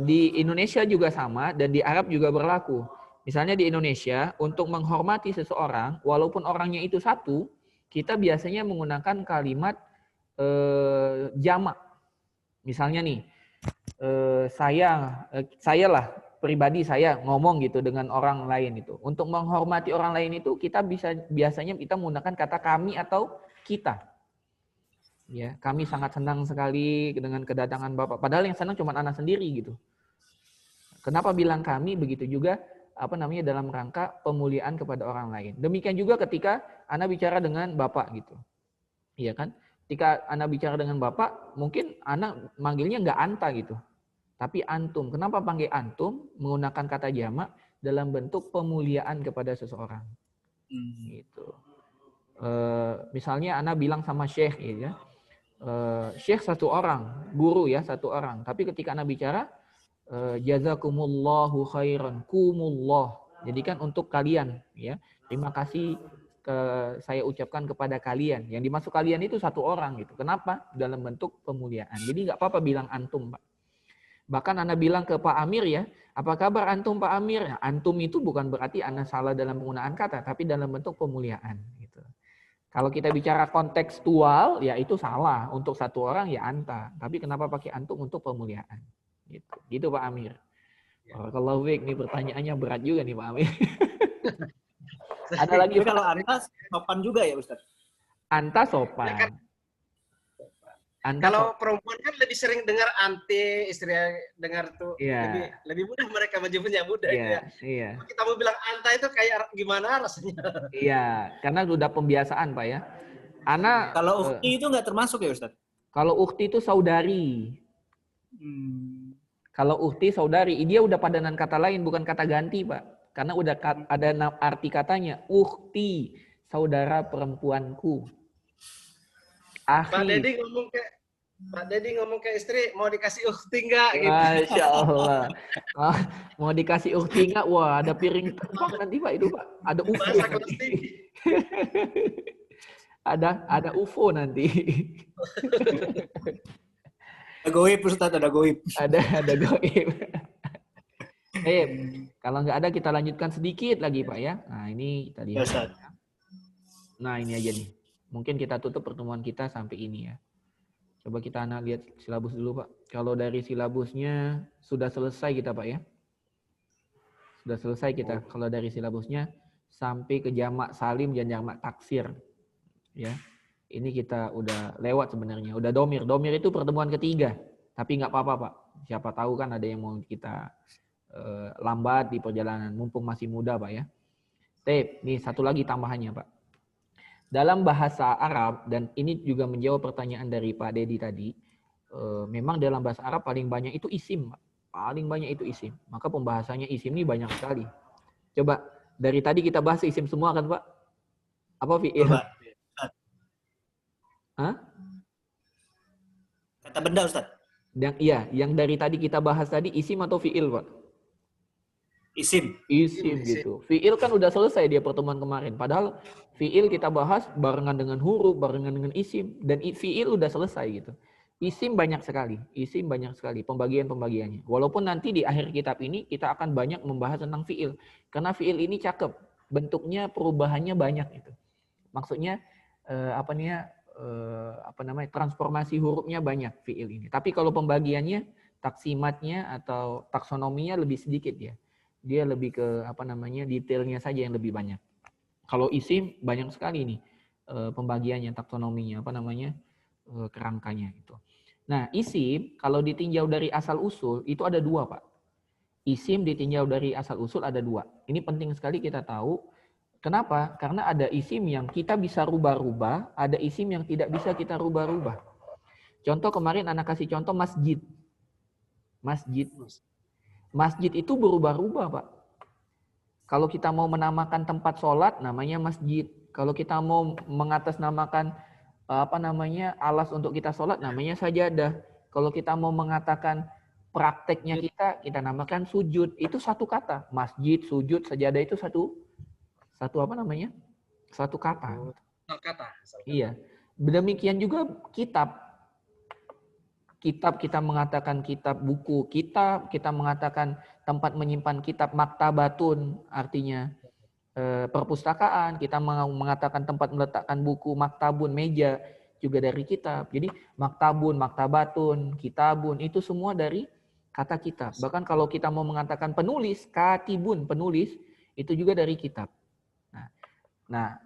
di Indonesia juga sama dan di Arab juga berlaku. Misalnya di Indonesia untuk menghormati seseorang, walaupun orangnya itu satu, kita biasanya menggunakan kalimat jamak. Misalnya nih, saya lah pribadi saya ngomong gitu dengan orang lain itu. Untuk menghormati orang lain itu kita biasanya kita menggunakan kata kami atau kita. Ya, kami sangat senang sekali dengan kedatangan Bapak. Padahal yang senang cuma anak sendiri gitu. Kenapa bilang kami? Begitu juga dalam rangka pemuliaan kepada orang lain. Demikian juga ketika Anda bicara dengan Bapak gitu. Iya kan? Ketika Anda bicara dengan Bapak, mungkin Anda manggilnya nggak anta gitu. Tapi antum. Kenapa panggil antum? Menggunakan kata jamak dalam bentuk pemuliaan kepada seseorang. Gitu. Misalnya Anda bilang sama Syekh ya. Syekh satu orang, guru ya satu orang. Tapi ketika Anda bicara jazakumullahu khairan kumullah. Jadi kan untuk kalian ya. Terima kasih saya ucapkan kepada kalian. Yang dimaksud kalian itu satu orang gitu. Kenapa? Dalam bentuk pemuliaan. Jadi nggak apa-apa bilang antum, Pak. Bahkan Anda bilang ke Pak Amir ya, apa kabar antum Pak Amir? Nah, antum itu bukan berarti Anda salah dalam penggunaan kata, tapi dalam bentuk pemuliaan gitu. Kalau kita bicara kontekstual, ya itu salah. Untuk satu orang ya anta. Tapi kenapa pakai antum untuk pemuliaan? Gitu Pak Amir. Kalau ini pertanyaannya berat juga nih Pak Amir. Ada lagi kalau anta sopan juga ya Ustaz? Anta sopan. Kalau perempuan kan lebih sering dengar anti, istri dengar tuh lebih mudah mereka menyebutnya mudah ya. Iya. Kita mau bilang anta itu kayak gimana rasanya? Iya, karena sudah pembiasaan Pak ya. Kalau ukhti itu nggak termasuk ya Ustaz? Kalau ukhti itu saudari. Kalau ukhti saudari, dia udah padanan kata lain bukan kata ganti Pak. Karena udah ada arti katanya, ukhti, saudara perempuanku. Pak Dedi ngomong ke istri, mau dikasih ukhti nggak? Gitu. Masya Allah. Mau dikasih ukhti nggak? Wah, ada piring terbang nanti Pak itu Pak. Ada UFO nanti. ada UFO nanti. Ada goib Ustaz, ada goib. Ada goib. Kalau nggak ada kita lanjutkan sedikit lagi Pak ya. Nah ini kita lihat. Nah ini aja nih. Mungkin kita tutup pertemuan kita sampai ini ya. Coba kita lihat silabus dulu Pak. Kalau dari silabusnya sudah selesai kita Pak ya. Sudah selesai kita. Kalau dari silabusnya sampai ke jamak salim dan jamak taksir. Ya. Ini kita udah lewat sebenarnya. Udah domir. Domir itu pertemuan ketiga. Tapi nggak apa-apa Pak. Siapa tahu kan ada yang mau kita lambat di perjalanan, mumpung masih muda Pak ya. Nih satu lagi tambahannya Pak. Dalam bahasa Arab, dan ini juga menjawab pertanyaan dari Pak Dedi tadi, memang dalam bahasa Arab paling banyak itu isim Pak. Paling banyak itu isim. Maka pembahasannya isim ini banyak sekali. Coba, dari tadi kita bahas isim semua kan Pak? Apa fi'il? Hah? Kata benda Ustaz. Yang dari tadi kita bahas tadi isim atau fi'il Pak? Isim gitu. Fi'il kan udah selesai dia pertemuan kemarin. Padahal fi'il kita bahas barengan dengan huruf, barengan dengan isim. Dan fi'il udah selesai gitu. Isim banyak sekali. Pembagiannya. Walaupun nanti di akhir kitab ini kita akan banyak membahas tentang fi'il. Karena fi'il ini cakep. Bentuknya perubahannya banyak gitu. Maksudnya transformasi hurufnya banyak fiil ini. Tapi kalau pembagiannya, taksimatnya atau taksonominya lebih sedikit ya. Dia lebih ke detailnya saja yang lebih banyak. Kalau isim banyak sekali nih pembagiannya, taksonominya, kerangkanya itu. Nah, isim kalau ditinjau dari asal usul itu ada dua, Pak. Isim ditinjau dari asal usul ada dua. Ini penting sekali kita tahu. Kenapa? Karena ada isim yang kita bisa rubah-rubah, ada isim yang tidak bisa kita rubah-rubah. Contoh kemarin anak kasih contoh masjid. Masjid. Masjid itu berubah-ubah, Pak. Kalau kita mau menamakan tempat sholat, namanya masjid. Kalau kita mau mengatasnamakan alas untuk kita sholat, namanya sajadah. Kalau kita mau mengatakan prakteknya kita namakan sujud. Itu satu kata. Masjid, sujud, sajadah itu satu kata. Kata. Iya. Demikian juga kitab. Kitab kita mengatakan kitab buku, kita mengatakan tempat menyimpan kitab, maktabatun artinya perpustakaan, kita mengatakan tempat meletakkan buku, maktabun meja juga dari kitab. Jadi maktabun, maktabatun, kitabun itu semua dari kata kitab. Bahkan kalau kita mau mengatakan penulis, katibun, penulis itu juga dari kitab. Nah,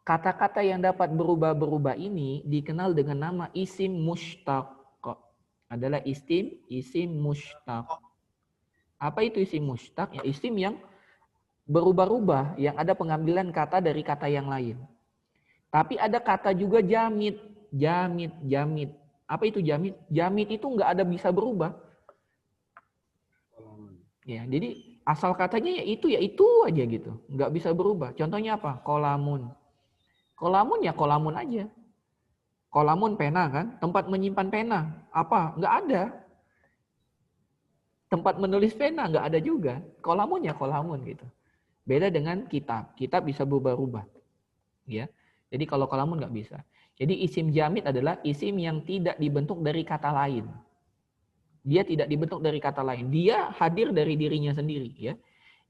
kata-kata yang dapat berubah-berubah ini dikenal dengan nama isim mushtaq. Adalah isim mushtaq. Apa itu isim mushtaq? Ya, isim yang berubah-ubah, yang ada pengambilan kata dari kata yang lain. Tapi ada kata juga jamid. Jamid. Apa itu jamid? Jamid itu nggak ada bisa berubah. Ya, jadi asal katanya ya itu aja gitu. Nggak bisa berubah. Contohnya apa? Kolamun. Kolamun ya kolamun aja. Kolamun pena kan, tempat menyimpan pena. Apa? Nggak ada. Tempat menulis pena nggak ada juga. Kolamun ya kolamun gitu. Beda dengan kitab. Kitab bisa berubah-ubah. Ya. Jadi kalau kolamun nggak bisa. Jadi isim jamid adalah isim yang tidak dibentuk dari kata lain. Dia tidak dibentuk dari kata lain. Dia hadir dari dirinya sendiri. Ya.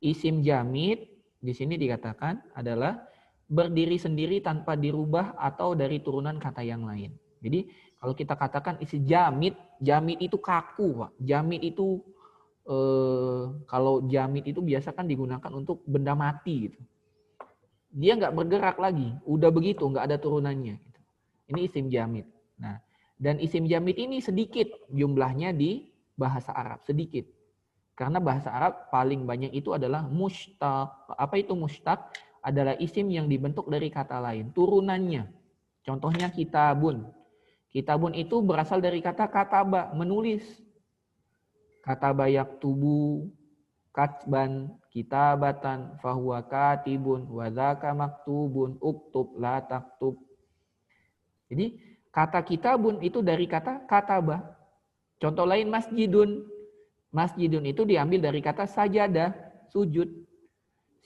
Isim jamid di sini dikatakan adalah berdiri sendiri tanpa dirubah atau dari turunan kata yang lain. Jadi kalau kita katakan isi jamid itu kaku, Pak. Jamid itu kalau jamid itu biasa kan digunakan untuk benda mati gitu. Dia nggak bergerak lagi, udah begitu nggak ada turunannya. Gitu. Ini isim jamid. Nah, dan isim jamid ini sedikit jumlahnya di bahasa Arab, sedikit. Karena bahasa Arab paling banyak itu adalah mushtaq. Apa itu mushtaq? Adalah isim yang dibentuk dari kata lain. Turunannya. Contohnya kitabun. Kitabun itu berasal dari kata kataba, menulis. Kataba yaktubu, katban, kitabatan, fahuwa katibun, wadhaka maktubun, uktub, la taktub. Jadi kata kitabun itu dari kata kataba. Contoh lain masjidun. Masjidun itu diambil dari kata sajadah, sujud.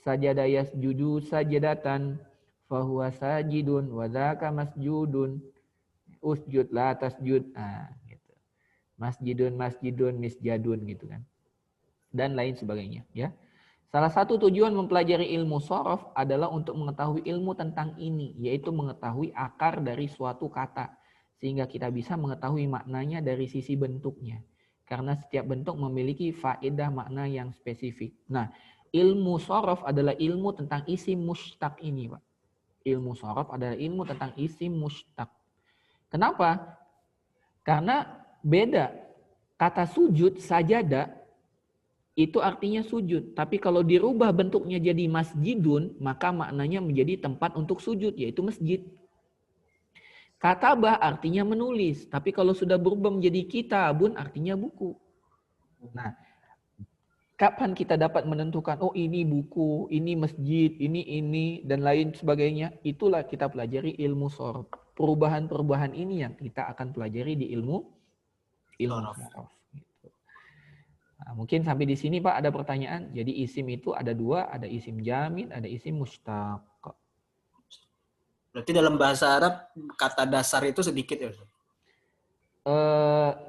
Sajadah yasjudu sajadatan fahuwa sajidun wa dzaka masjudun usjud la tasjud. Gitu. Masjidun misjadun gitu kan. Dan lain sebagainya ya. Salah satu tujuan mempelajari ilmu shorof adalah untuk mengetahui ilmu tentang ini, yaitu mengetahui akar dari suatu kata sehingga kita bisa mengetahui maknanya dari sisi bentuknya. Karena setiap bentuk memiliki faedah makna yang spesifik. Nah, ilmu shorof adalah ilmu tentang isim mushtaq ini, Pak. Ilmu shorof adalah ilmu tentang isim mushtaq. Kenapa? Karena beda. Kata sujud, sajadah, itu artinya sujud. Tapi kalau dirubah bentuknya jadi masjidun, maka maknanya menjadi tempat untuk sujud, yaitu masjid. Katabah artinya menulis. Tapi kalau sudah berubah menjadi kitabun, artinya buku. Nah, kapan kita dapat menentukan, oh ini buku, ini masjid, ini, dan lain sebagainya. Itulah kita pelajari ilmu shorof. Perubahan-perubahan ini yang kita akan pelajari di ilmu shorof. Gitu. Nah, mungkin sampai di sini Pak ada pertanyaan. Jadi isim itu ada dua, ada isim jamid, ada isim mushtaq. Berarti dalam bahasa Arab kata dasar itu sedikit ya?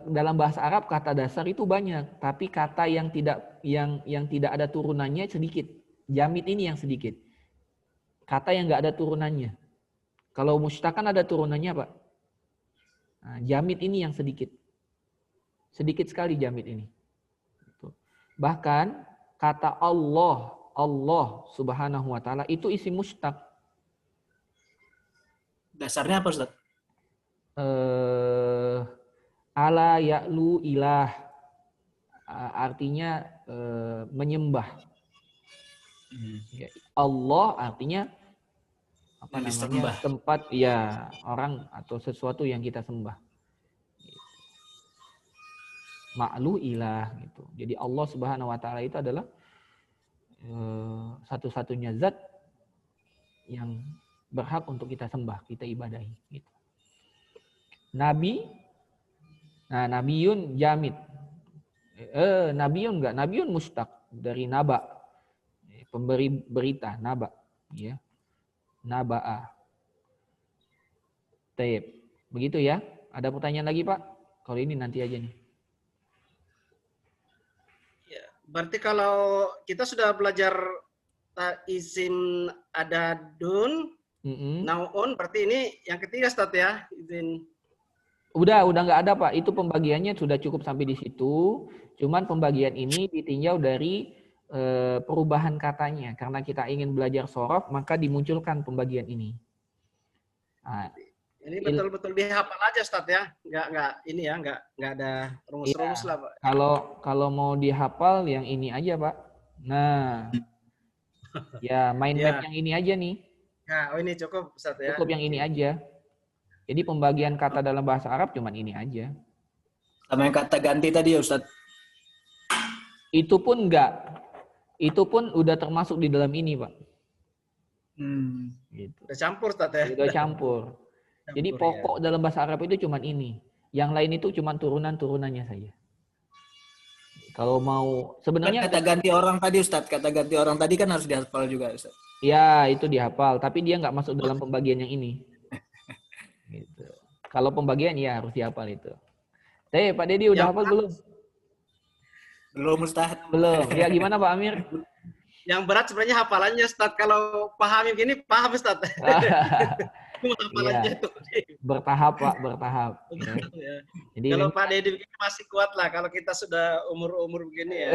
Dalam bahasa Arab kata dasar itu banyak, tapi kata yang tidak ada turunannya sedikit. Jamid ini yang sedikit. Kata yang nggak ada turunannya. Kalau mushtaq kan ada turunannya, Pak. Nah, jamid ini yang sedikit. Sedikit sekali jamid ini. Bahkan kata Allah, Allah Subhanahu wa taala itu isim mustaq. Dasarnya apa, Ustaz? Ala ya'lu ilah. Artinya menyembah. Allah artinya apa namanya? Disembah. Tempat ya orang atau sesuatu yang kita sembah. Ma'lu ilah gitu. Jadi Allah Subhanahu wa taala itu adalah satu-satunya zat yang berhak untuk kita sembah, kita ibadahi gitu. Nabi, nah nabiyun jamid. Nabiyun enggak, nabiyun mustaq dari naba. Pemberi berita, naba, ya. Naba'a. Taib. Begitu ya. Ada pertanyaan lagi, Pak? Kalau ini nanti aja nih. Ya, berarti kalau kita sudah belajar izin ada dun, naun, berarti ini yang ketiga, Ustaz ya, izin. Udah nggak ada, Pak. Itu pembagiannya sudah cukup sampai di situ. Cuman pembagian ini ditinjau dari perubahan katanya. Karena kita ingin belajar sorof, maka dimunculkan pembagian ini. Nah, ini betul-betul dihafal aja, Ustaz ya. Nggak ada rumus-rumus lah, Pak. Kalau mau dihafal yang ini aja, Pak. Nah, ya mind map yang ini aja nih. Nah, ini cukup, Ustaz ya. Cukup yang ini aja. Jadi pembagian kata dalam bahasa Arab cuman ini aja. Sama yang kata ganti tadi ya, Ustaz? Itu pun enggak. Itu pun udah termasuk di dalam ini, Pak. Gitu. Udah campur, Ustaz ya. Udah campur. Jadi pokok dalam bahasa Arab itu cuman ini. Yang lain itu cuman turunan-turunannya saja. Kalau mau sebenarnya kata ganti orang tadi, Ustaz, kata ganti orang tadi kan harus dihafal juga, Ustaz. Ya, itu dihafal, tapi dia nggak masuk dalam pembagian yang ini. Gitu. Kalau pembagian ya harus dihafal itu. Tapi Pak Dedi udah hafal belum? Belum, Ustaz. Belum. Ya gimana Pak Amir? Yang berat sebenarnya hafalannya, Ustaz. Kalau paham gini, paham, Ustaz. Hafalannya tuh. Bertahap, Pak, bertahap. Ya. Jadi kalau Pak Dedi masih kuat lah. Kalau kita sudah umur-umur begini ya.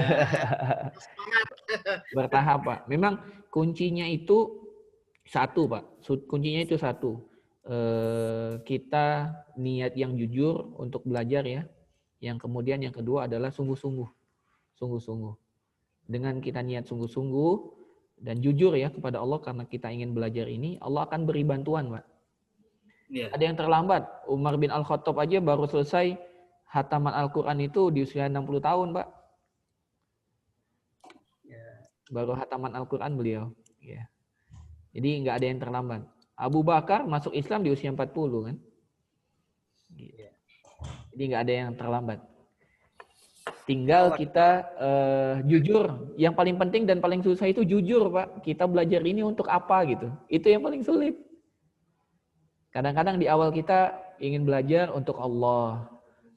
Bertahap, Pak. Memang kuncinya itu satu, Pak. Kuncinya itu satu. Kita niat yang jujur untuk belajar ya. Yang kemudian yang kedua adalah sungguh-sungguh. Sungguh-sungguh. Dengan kita niat sungguh-sungguh dan jujur ya kepada Allah karena kita ingin belajar ini, Allah akan beri bantuan, Pak. Yeah. Ada yang terlambat. Umar bin Al-Khattab aja baru selesai hataman Al-Quran itu di usia 60 tahun, Pak. Yeah. Baru hataman Al-Quran beliau. Yeah. Jadi nggak ada yang terlambat. Abu Bakar masuk Islam di usia 40 kan. Yeah. Jadi nggak ada yang terlambat. Tinggal kita jujur. Yang paling penting dan paling susah itu jujur, Pak. Kita belajar ini untuk apa gitu. Itu yang paling sulit. Kadang-kadang di awal kita ingin belajar untuk Allah.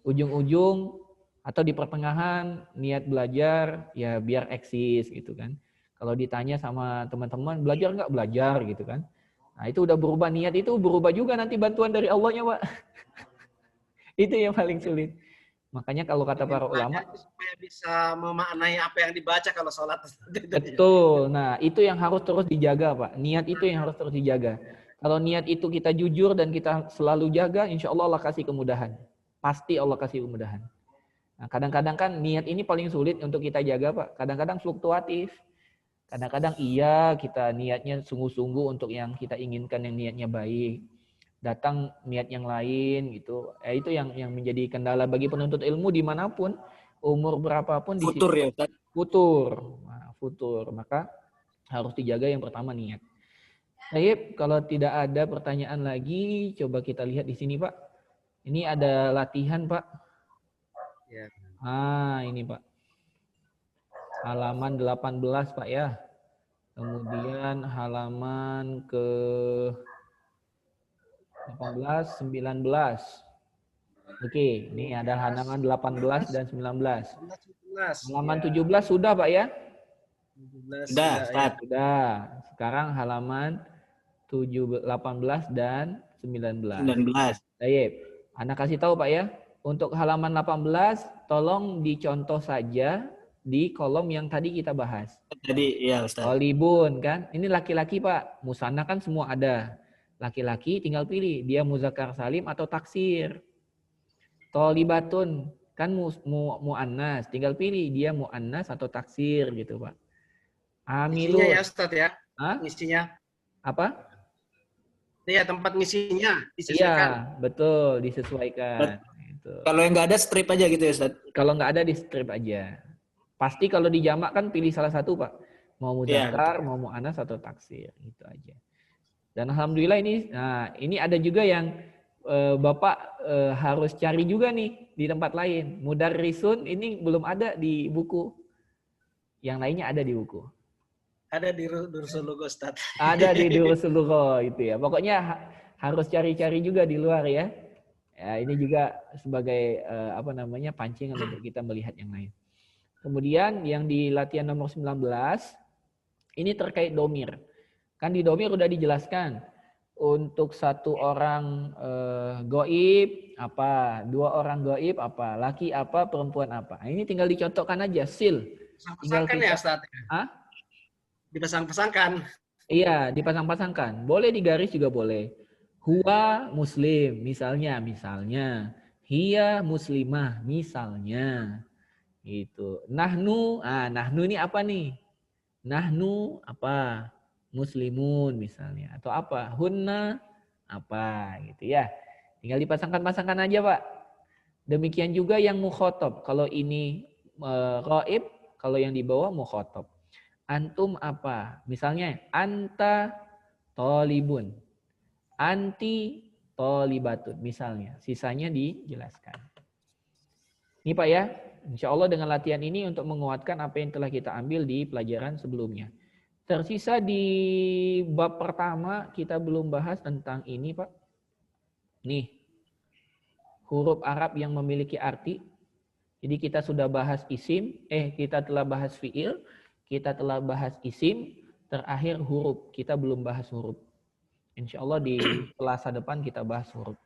Ujung-ujung atau di pertengahan niat belajar ya biar eksis gitu kan. Kalau ditanya sama teman-teman, belajar nggak? Belajar gitu kan. Nah itu udah berubah, niat itu berubah juga nanti bantuan dari Allahnya, Pak. Itu yang paling sulit. Makanya kalau kata para ulama, supaya bisa memaknai apa yang dibaca kalau sholat. Betul. Nah, itu yang harus terus dijaga, Pak. Niat itu yang harus terus dijaga. Kalau niat itu kita jujur dan kita selalu jaga, insya Allah Allah kasih kemudahan. Pasti Allah kasih kemudahan. Nah, kadang-kadang kan niat ini paling sulit untuk kita jaga, Pak. Kadang-kadang fluktuatif. Kadang-kadang iya kita niatnya sungguh-sungguh untuk yang kita inginkan, yang niatnya baik. Datang niat yang lain gitu. Itu yang menjadi kendala bagi penuntut ilmu dimanapun, umur berapapun. Futur ya, Ustaz? Futur. Nah, futur. Maka harus dijaga yang pertama niat. Baik, kalau tidak ada pertanyaan lagi, coba kita lihat di sini, Pak. Ini ada latihan, Pak. Ya. Ini, Pak. Halaman 18, Pak ya. Kemudian halaman ke 18, 19. Oke, ini ada halaman 18 dan 19. Halaman 17 sudah, Pak ya? Sudah. Sekarang halaman 18 dan 19. Baik. Anak kasih tahu Pak ya. Untuk halaman 18, tolong dicontoh saja di kolom yang tadi kita bahas. Tadi, ya Ustaz. Tolibun kan. Ini laki-laki Pak. Musanna kan semua ada. Laki-laki tinggal pilih. Dia muzakkar salim atau taksir. Tolibatun kan mu'annas. Tinggal pilih dia mu'annas atau taksir gitu Pak. Amilun. Ngisinya ya Ustaz ya. Hah? Ngisinya. Apa? Iya, tempat ngisinya disesuaikan. Iya, betul. Disesuaikan. Kalau yang nggak ada strip aja gitu ya Ustaz? Kalau nggak ada di strip aja. Pasti kalau di jamak kan pilih salah satu Pak. Mau muzakkar, mau mu'annas atau taksir. Itu aja. Dan alhamdulillah ini ada juga yang Bapak harus cari juga nih di tempat lain. Mudarrisun ini belum ada di buku. Yang lainnya ada di buku. Ada di Durusul Lugha Ustaz. Ada di Durusul Lugha itu ya. Pokoknya harus cari-cari juga di luar ya. Ya, ini juga sebagai pancingan untuk kita melihat yang lain. Kemudian yang di latihan nomor 19 ini terkait domir. Kan di domir udah dijelaskan. Untuk satu orang goib apa, dua orang goib apa, laki apa, perempuan apa. Nah, ini tinggal dicontohkan aja, sil. Pasang-pasangkan ya Ustaz? Hah? Dipasang-pasangkan. Iya, dipasang-pasangkan. Boleh digaris juga boleh. Huwa muslim, misalnya. Hiya muslimah, misalnya. Gitu. Nahnu ini apa nih? Nahnu apa? Muslimun misalnya. Atau apa? Hunna apa? Gitu ya. Tinggal dipasangkan-pasangkan aja Pak. Demikian juga yang mukhotob. Kalau ini ghaib, kalau yang di bawah mukhotob. Antum apa? Misalnya, anta tolibun. Anti tolibatun. Misalnya. Sisanya dijelaskan. Ini Pak ya. Insya Allah dengan latihan ini untuk menguatkan apa yang telah kita ambil di pelajaran sebelumnya. Tersisa di bab pertama kita belum bahas tentang ini Pak. Nih. Huruf Arab yang memiliki arti. Jadi kita sudah bahas isim. Kita telah bahas fi'il. Kita telah bahas isim, terakhir huruf. Kita belum bahas huruf. Insya Allah di Selasa depan kita bahas huruf.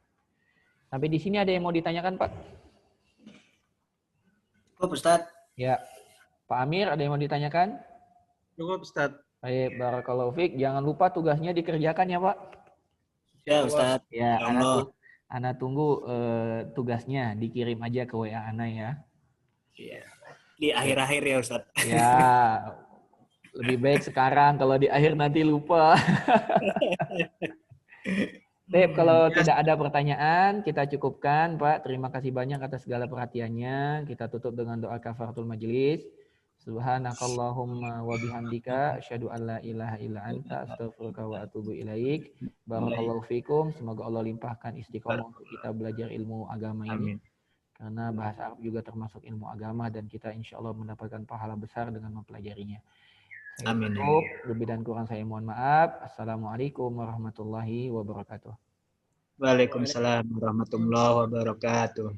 Sampai di sini ada yang mau ditanyakan, Pak? Cukup, Ustaz. Ya. Pak Amir, ada yang mau ditanyakan? Cukup, Ustaz. Baik, barakallahu fiik. Jangan lupa tugasnya dikerjakan ya, Pak. Ya, Ustaz. Ya, Ana tunggu tugasnya. Dikirim aja ke WA Ana ya. Iya. Di akhir-akhir ya Ustaz. Ya, lebih baik sekarang, kalau di akhir nanti lupa. Kalau tidak ada pertanyaan, kita cukupkan Pak. Terima kasih banyak atas segala perhatiannya. Kita tutup dengan doa kafaratul majelis. Subhanakallahumma wa bihamdika asyhadu an la ilaha illa anta astaghfiruka wa atubu ilaik. Barakallahu fikum. Semoga Allah limpahkan istiqomah untuk kita belajar ilmu agama ini. Amin. Karena bahasa Arab juga termasuk ilmu agama dan kita insya Allah mendapatkan pahala besar dengan mempelajarinya. Amin. Lebih dan kurang saya mohon maaf. Assalamualaikum warahmatullahi wabarakatuh. Waalaikumsalam warahmatullahi wabarakatuh.